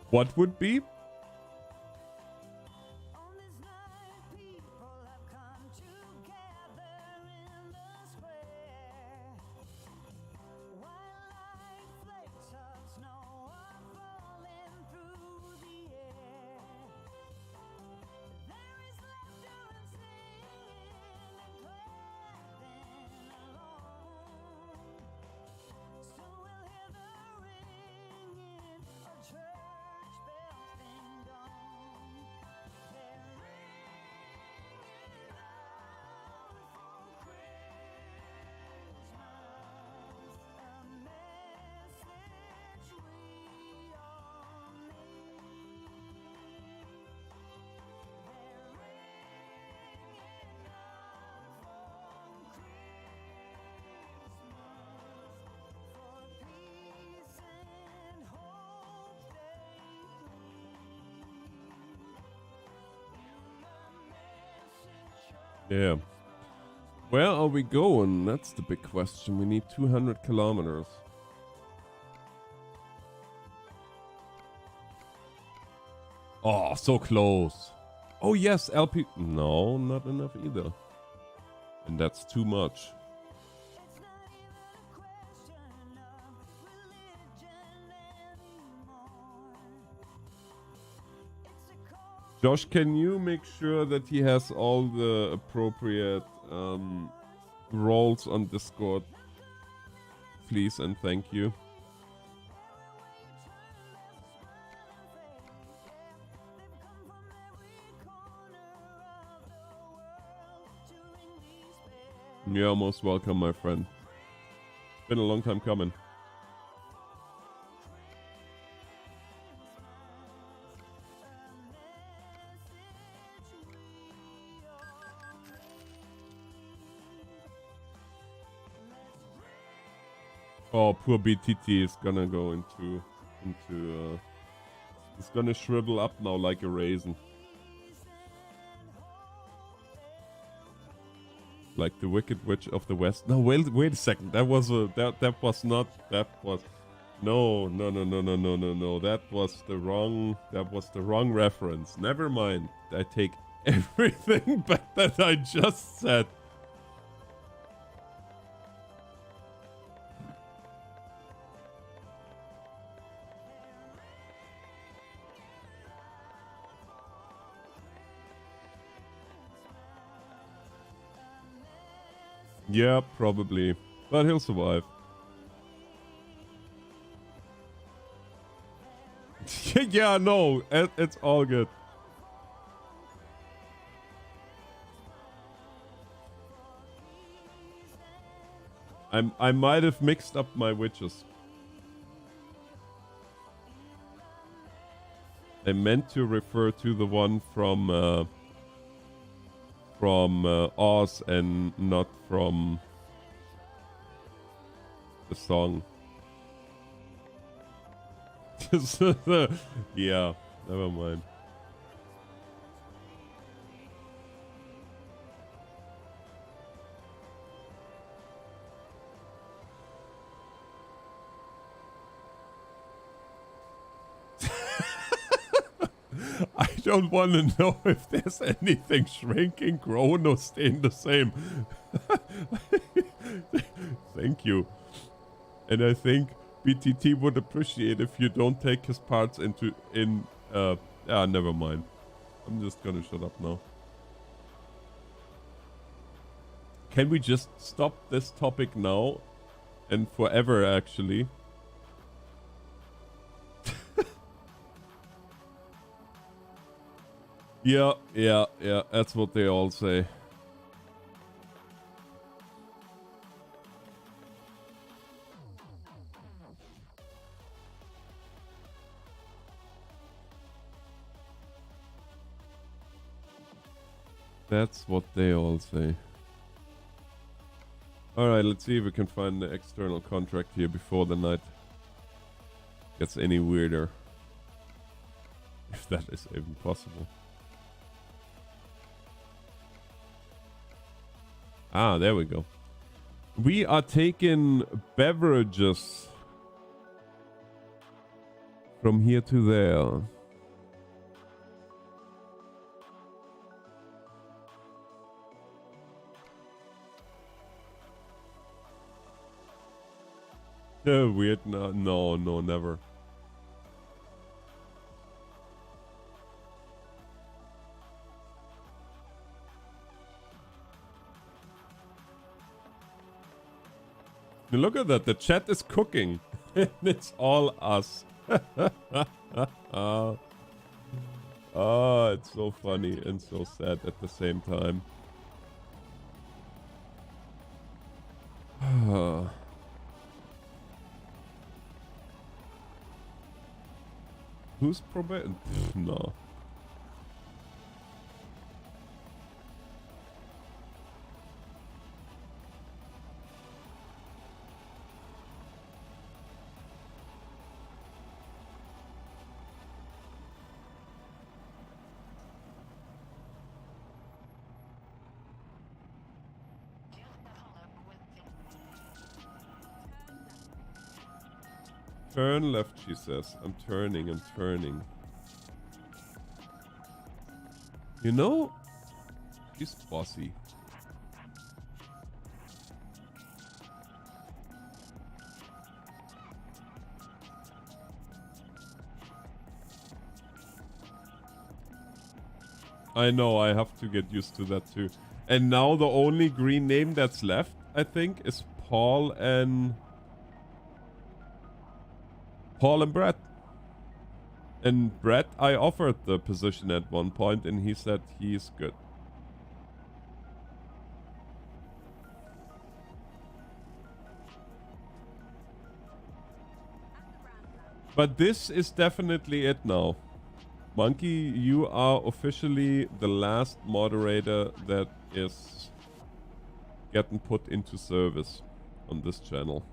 What would be? Yeah. Where are we going? That's the big question. We need 200 kilometers. Oh, so close. Oh, yes, LP. No, not enough either. And that's too much. Josh, can you make sure that he has all the appropriate roles on Discord? Please and thank you. You're most welcome, my friend. It's been a long time coming. Oh, poor BTT is gonna go into it's gonna shrivel up now like a raisin. Like the Wicked Witch of the West. No, wait a second. That was no. That was the wrong reference. Never mind. I take everything back that I just said. Yeah, probably. But he'll survive. Yeah, no, it's all good. I might have mixed up my witches. I meant to refer to the one from Oz and not from the song. Yeah, never mind. I don't want to know if there's anything shrinking, growing, or staying the same. Thank you. And I think BTT would appreciate if you don't take his parts never mind. I'm just gonna shut up now. Can we just stop this topic now and forever, actually? Yeah, that's what they all say. That's what they all say. Alright, let's see if we can find the external contract here before the night gets any weirder. If that is even possible. Ah, there we go. We are taking beverages from here to there. Weird. No, never. Look at that. The chat is cooking. It's all us. Oh, it's so funny and so sad at the same time. Who's probably? No. Turn left, she says. I'm turning. You know, she's bossy. I know, I have to get used to that too. And now the only green name that's left, I think, is Paul and Brett. And Brett, I offered the position at one point and he said he's good. But this is definitely it now. Monkey, you are officially the last moderator that is getting put into service on this channel.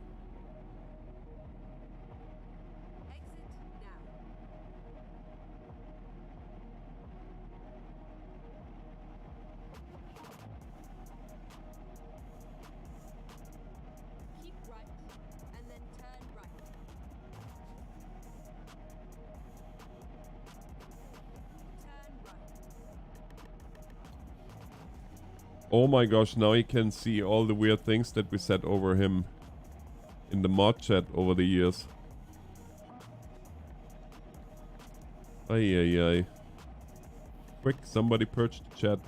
Oh my gosh, now he can see all the weird things that we said over him in the mod chat over the years. Ay, ay, ay. Quick, somebody purge the chat.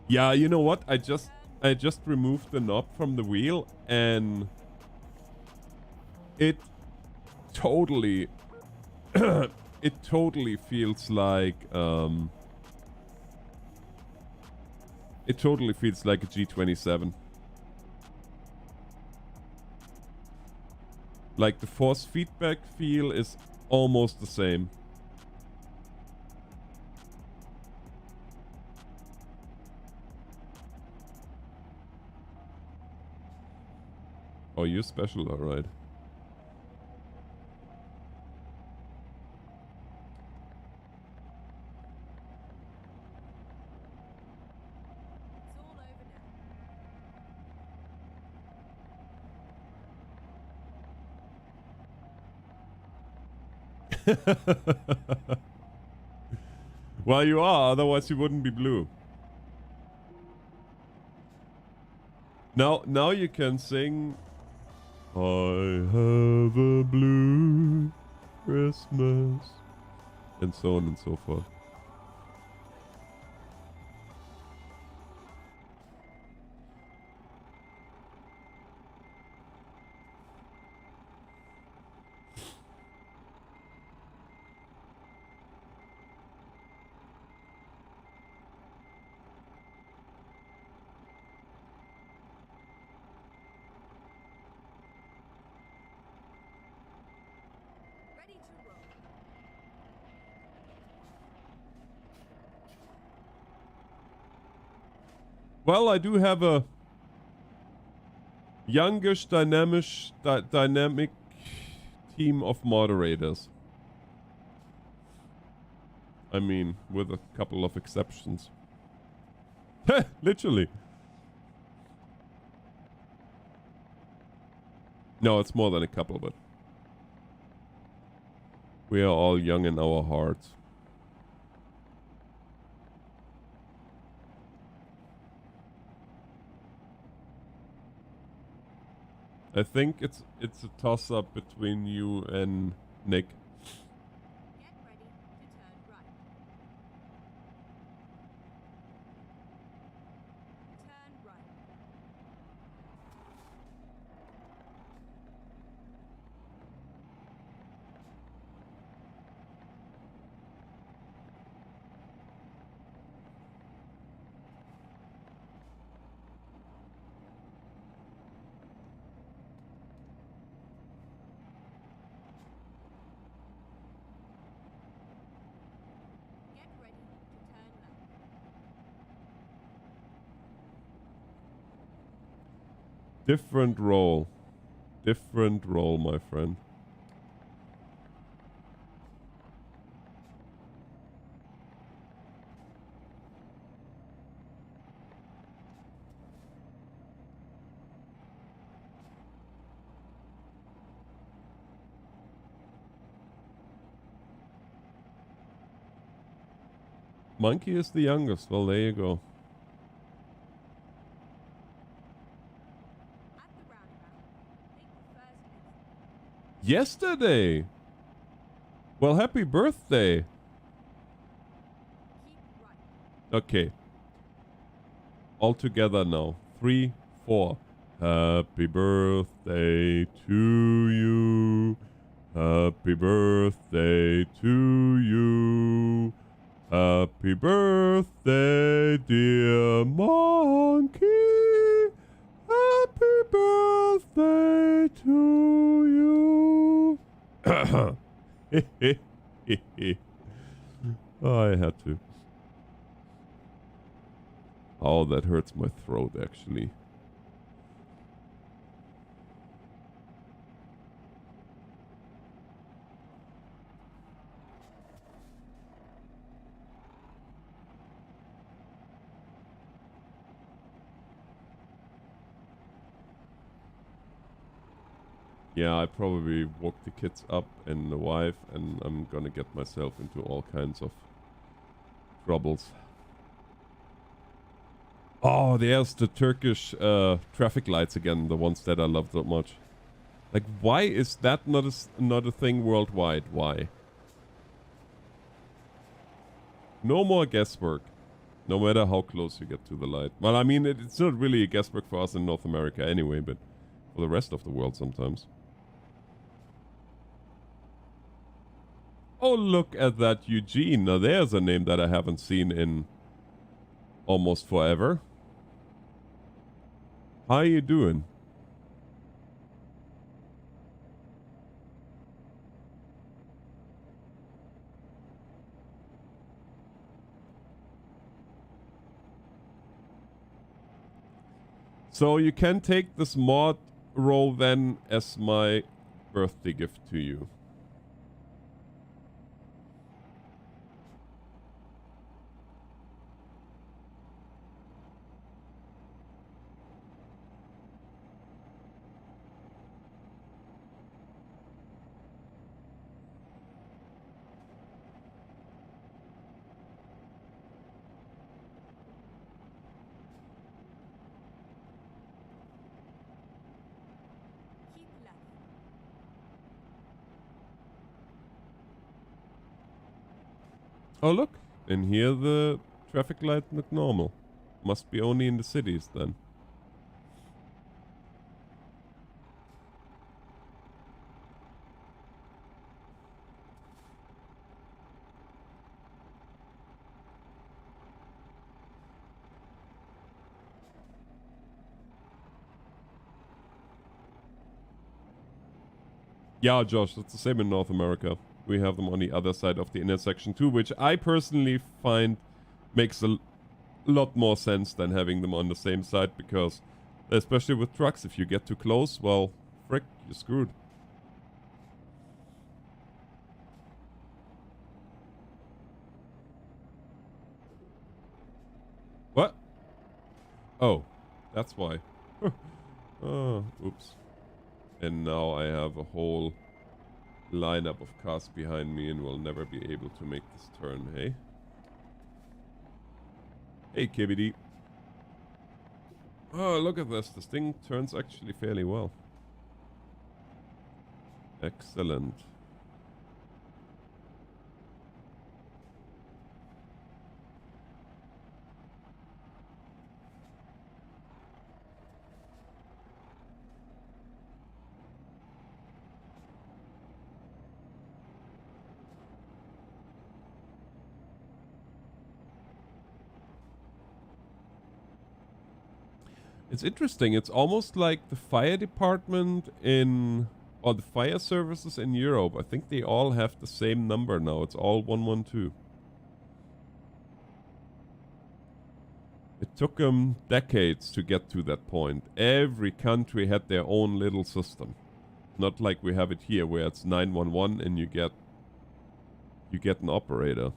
Yeah, you know what? I just removed the knob from the wheel and it totally it totally feels like it totally feels like a G27. Like the force feedback feel is almost the same. Oh, you're special, alright. Well, you are, otherwise you wouldn't be blue. Now you can sing I have a blue Christmas and so on and so forth. Well, I do have a youngish, dynamic team of moderators. I mean, with a couple of exceptions. Literally. No, it's more than a couple, but we are all young in our hearts. I think it's a toss-up between you and Nick. Get ready to turn right. Turn right. Get ready to turn left. Different role. Different role, my friend. Monkey is the youngest. Well, there you go. At the roundabout, take the first exit. Yesterday. Well, happy birthday. Keep right. Okay. All together now. 3, 4. Happy birthday to you. Happy birthday to you. Happy birthday, dear monkey. Happy birthday to you. I had to. Oh, that hurts my throat, actually. Yeah, I probably woke the kids up and the wife, and I'm gonna get myself into all kinds of troubles. Oh, there's the Turkish traffic lights again, the ones that I love so much. Like, why is that not a thing worldwide? Why? No more guesswork. No matter how close you get to the light. Well, I mean, it's not really a guesswork for us in North America anyway, but for the rest of the world sometimes. Oh, look at that Eugene. Now, there's a name that I haven't seen in almost forever. How you doing? So you can take this mod role then as my birthday gift to you. Keep left. Oh, look. In here the traffic light look normal. Must be only in the cities then. Yeah, Josh, it's the same in North America. We have them on the other side of the intersection too, which I personally find makes a lot more sense than having them on the same side, because especially with trucks, if you get too close, well, frick, you're screwed. What? Oh, that's why. Oh, oops. And now I have a whole lineup of cars behind me and will never be able to make this turn, hey? Hey, KBD. Oh, look at this. This thing turns actually fairly well. Excellent. It's interesting. It's almost like the fire department in, or the fire services in Europe. I think they all have the same number now. It's all 112. It took them decades to get to that point. Every country had their own little system. Not like we have it here, where it's 911 and you get an operator.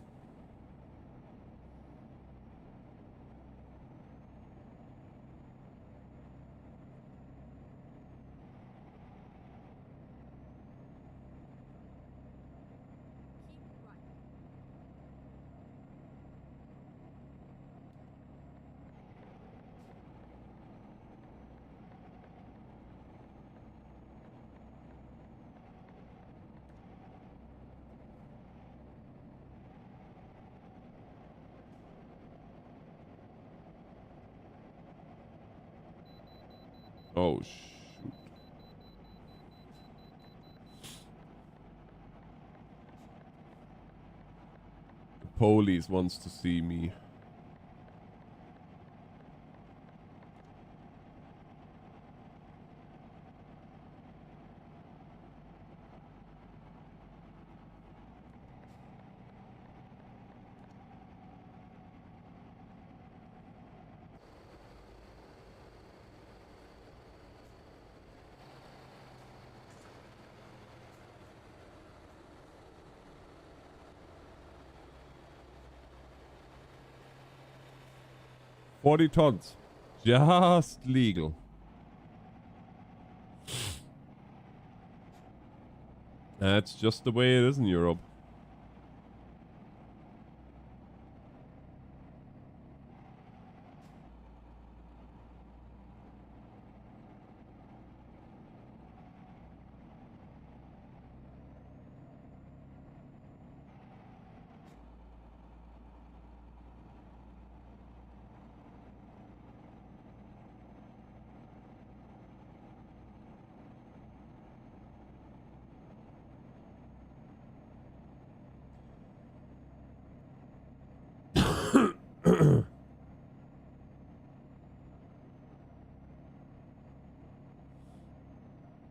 Oh, shoot. The police wants to see me. $40 tons. Just legal. That's just the way it is in Europe.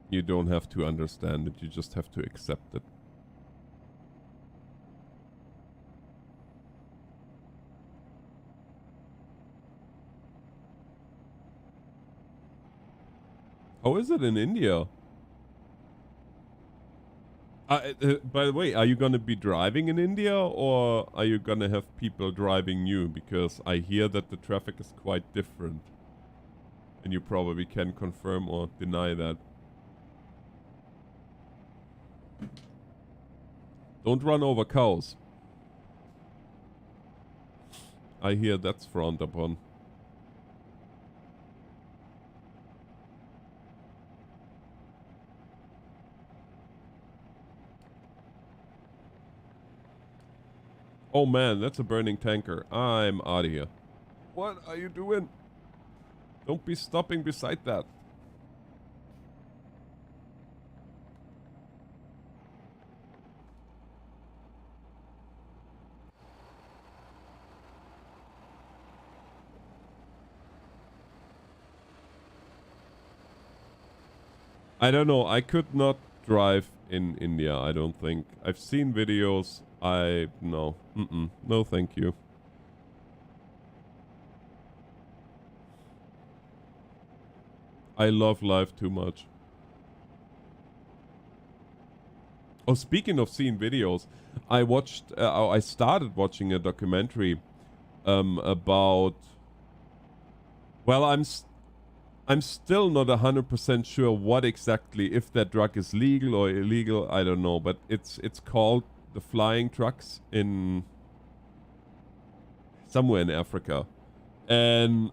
You don't have to understand it, you just have to accept it. How is it in India? By the way, are you gonna be driving in India, or are you gonna have people driving you? Because I hear that the traffic is quite different. And you probably can confirm or deny that. Don't run over cows. I hear that's frowned upon. Oh man, that's a burning tanker. I'm out of here. What are you doing? Don't be stopping beside that. I don't know. I could not drive in India, I don't think. I've seen videos. No. No, thank you. I love life too much. Oh, speaking of seeing videos, I started watching a documentary about. Well, I'm still not 100% sure what exactly, if that drug is legal or illegal. I don't know, but it's called the flying trucks in somewhere in Africa, and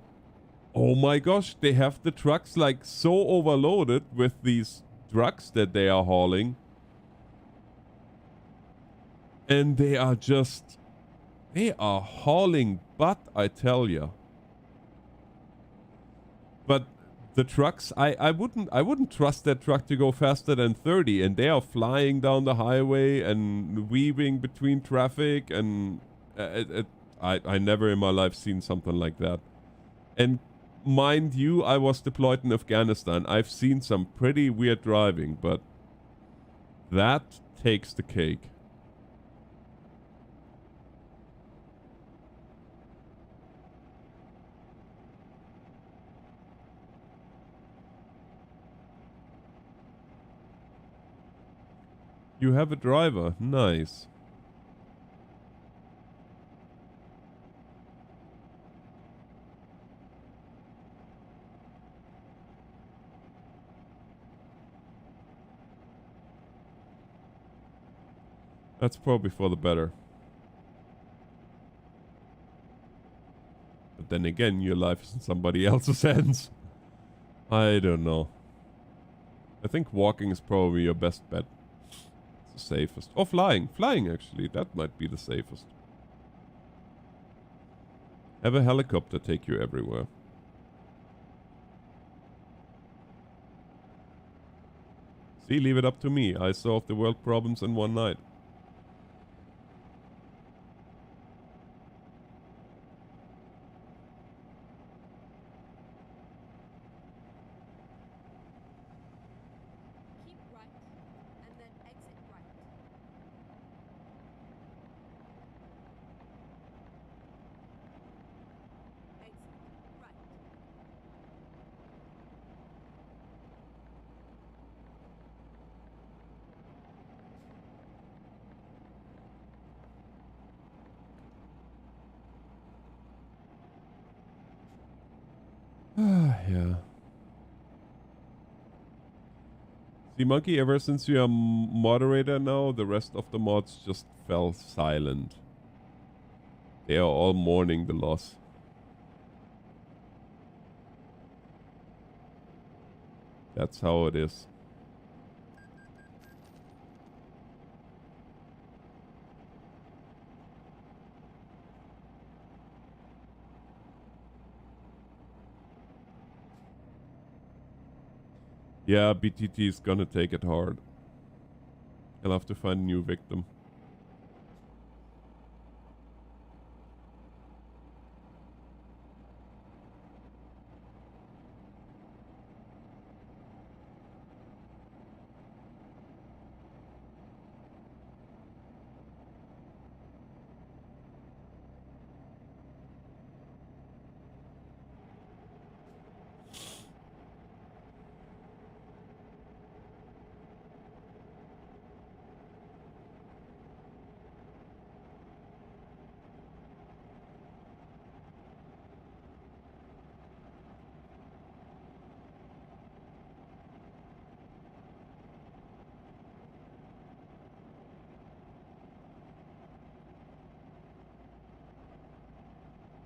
oh my gosh, they have the trucks like so overloaded with these drugs that they are hauling, and they are hauling butt, I tell ya. But the trucks, I wouldn't trust that truck to go faster than 30, and they are flying down the highway and weaving between traffic, and I never in my life seen something like that. And mind you, I was deployed in Afghanistan. I've seen some pretty weird driving, but that takes the cake. You have a driver. Nice. That's probably for the better. But then again, your life is in somebody else's hands. I don't know. I think walking is probably your best bet. It's the safest. Or flying. Flying, actually. That might be the safest. Have a helicopter take you everywhere. See, leave it up to me. I solved the world problems in one night. Keep right, and then exit right. Exit right. Yeah. See, Monkey, ever since you are moderator now, the rest of the mods just fell silent. They are all mourning the loss. That's how it is. Yeah, BTT is gonna take it hard. I'll have to find a new victim.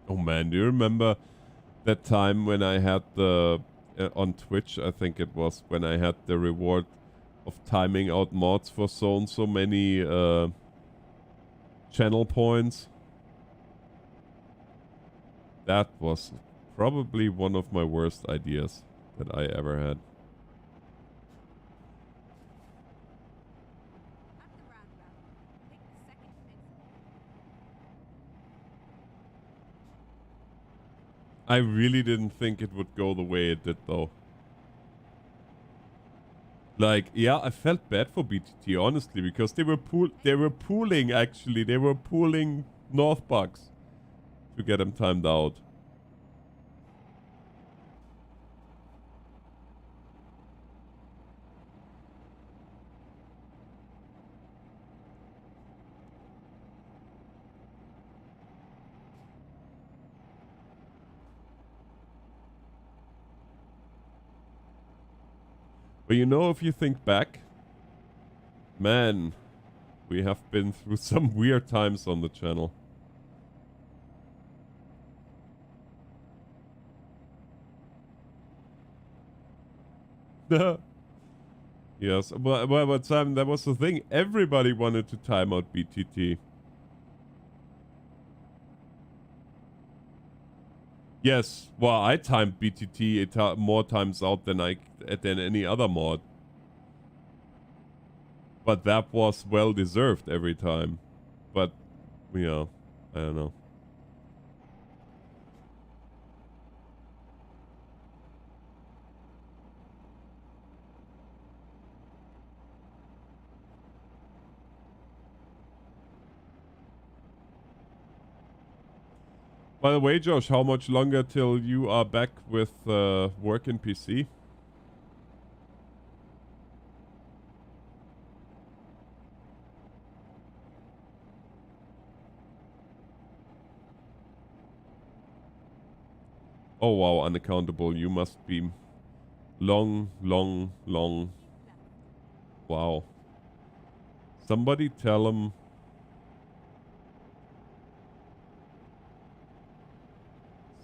Oh man, do you remember that time when I had the on Twitch, I think it was, when I had the reward of timing out mods for so many channel points? That was probably one of my worst ideas that I ever had. At the roundabout, take the second exit. I really didn't think it would go the way it did, though. Like, yeah, I felt bad for BTT, honestly, because they were pooling, actually. They were pooling North bugs to get them timed out. But you know, if you think back, man, we have been through some weird times on the channel. Yes, but Simon, that was the thing. Everybody wanted to time out BTT. Yes, well, I timed BTT more times out than any other mod. But that was well deserved every time. But, yeah, I don't know. By the way, Josh, how much longer till you are back with work in PC? Oh wow, unaccountable. You must be long. Wow. Somebody tell him.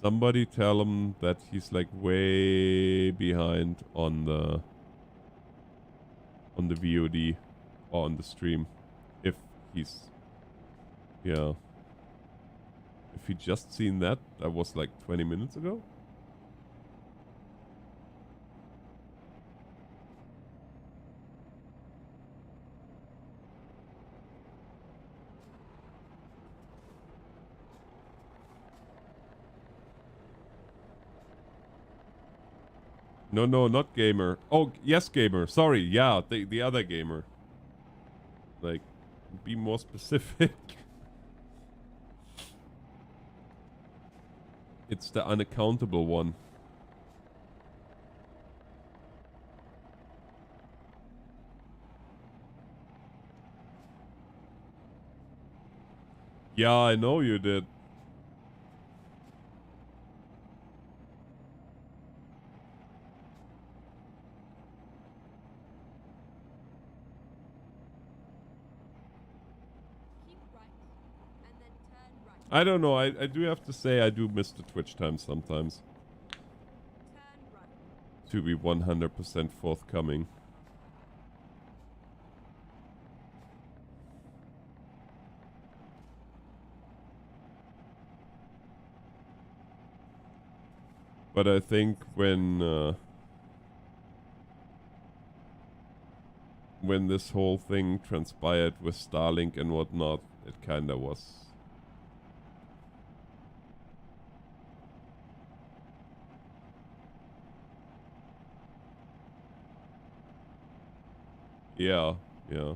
Somebody tell him that he's like way behind on the VOD or on the stream. If he's, yeah. If he just seen that was like 20 minutes ago. No, not gamer. Oh, yes, gamer. Sorry, yeah, the other gamer. Like, be more specific. It's the unaccountable one. Yeah, I know you did. Keep right, and then turn right. I don't know. I do have to say I do miss the Twitch time sometimes. Turn right. To be 100% forthcoming. But I think when this whole thing transpired with Starlink and whatnot, it kinda was. Yeah, yeah.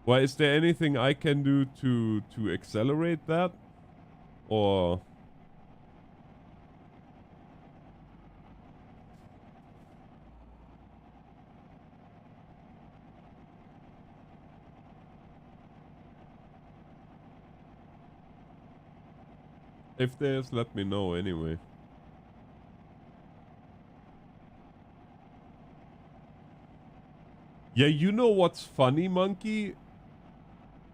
Well, is there anything I can do to accelerate that? Or if there's, let me know anyway. Yeah, you know what's funny, Monkey?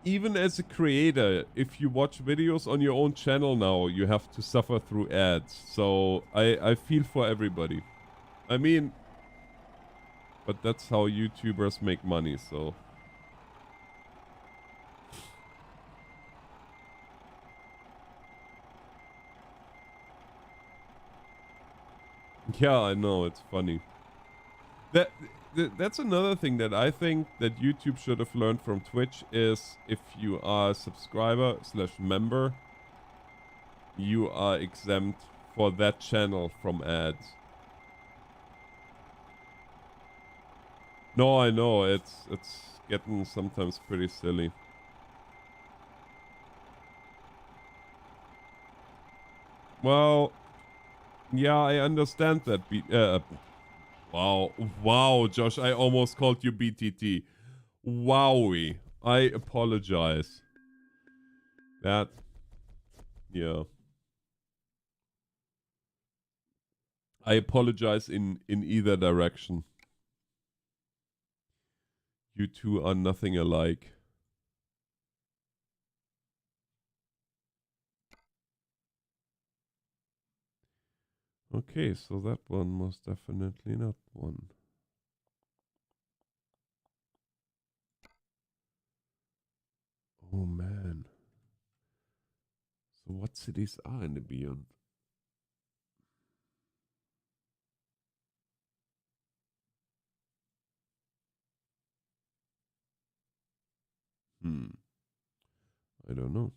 Even as a creator, if you watch videos on your own channel now, you have to suffer through ads. So I feel for everybody. I mean, but that's how YouTubers make money, so. Yeah, I know, it's funny. That's another thing that I think that YouTube should have learned from Twitch is if you are a subscriber / member, you are exempt for that channel from ads. No, I know, it's getting sometimes pretty silly. Well, yeah, I understand that. Wow, Josh, I almost called you BTT. Wowie, I apologize. That, yeah. I apologize in either direction. You two are nothing alike. Okay, so that one most definitely not one. Oh man. So what cities are in the Beyond? I don't know.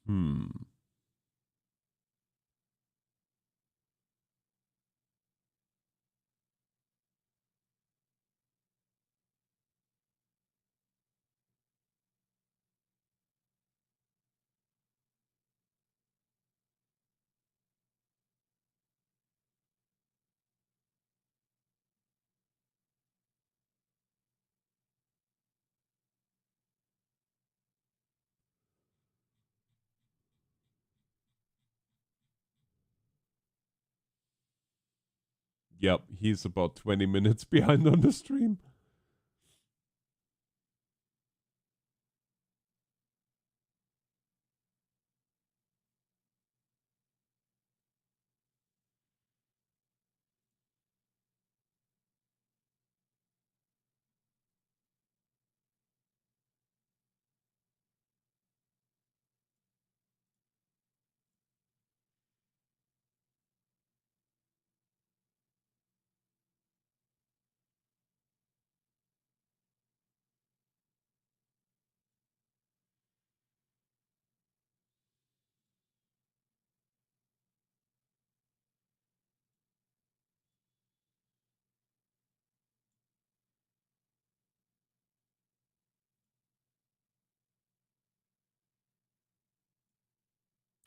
Hmm. Yep, he's about 20 minutes behind on the stream.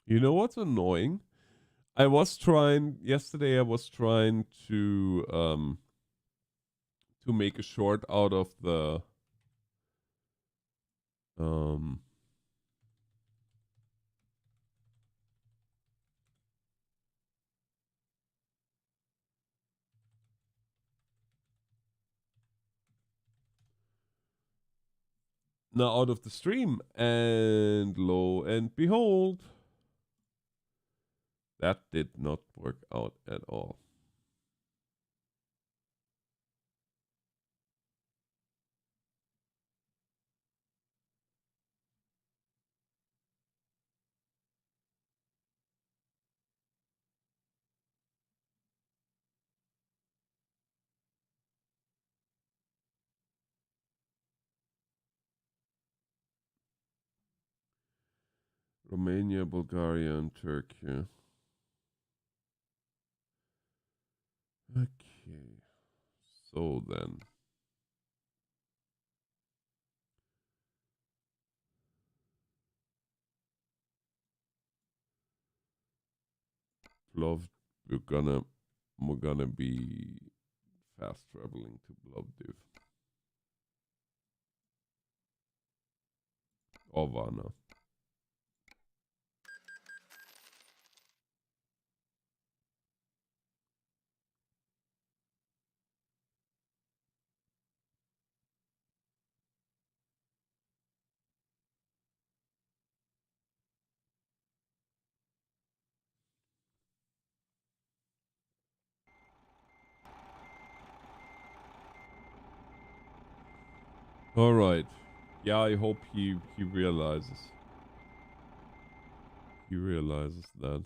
You know what's annoying? I was trying yesterday. I was trying to make a short out of the um now out of the stream, and lo and behold, that did not work out at all. Romania, Bulgaria, and Turkey. Okay, so then. Plovdiv, we're gonna be fast traveling to Plovdiv or Varna. All right. Yeah, I hope he realizes. He realizes that.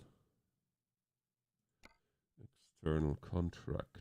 External contract.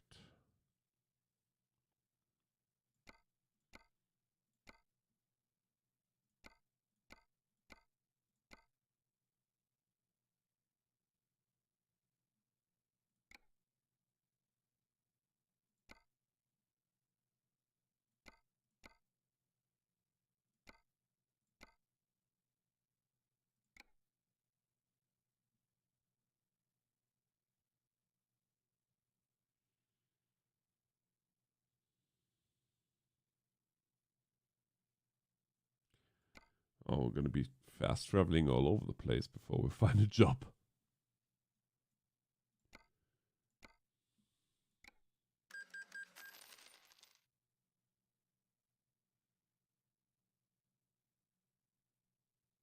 Oh, we're gonna be fast traveling all over the place before we find a job.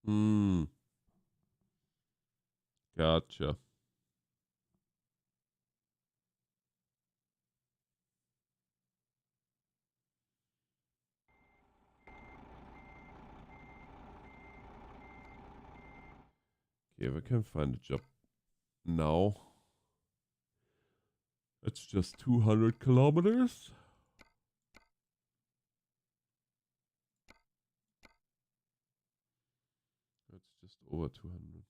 Hmm. Gotcha. Okay, if I can find a job now. It's just 200 kilometers. It's just over 200.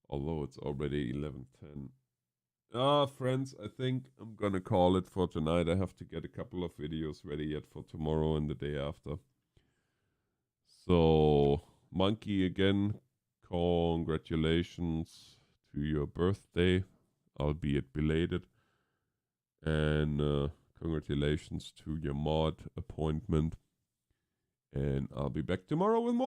Although it's already 11:10. Friends, I think I'm gonna call it for tonight. I have to get a couple of videos ready yet for tomorrow and the day after. So, Monkey, again, congratulations to your birthday, albeit belated. And congratulations to your mod appointment. And I'll be back tomorrow with more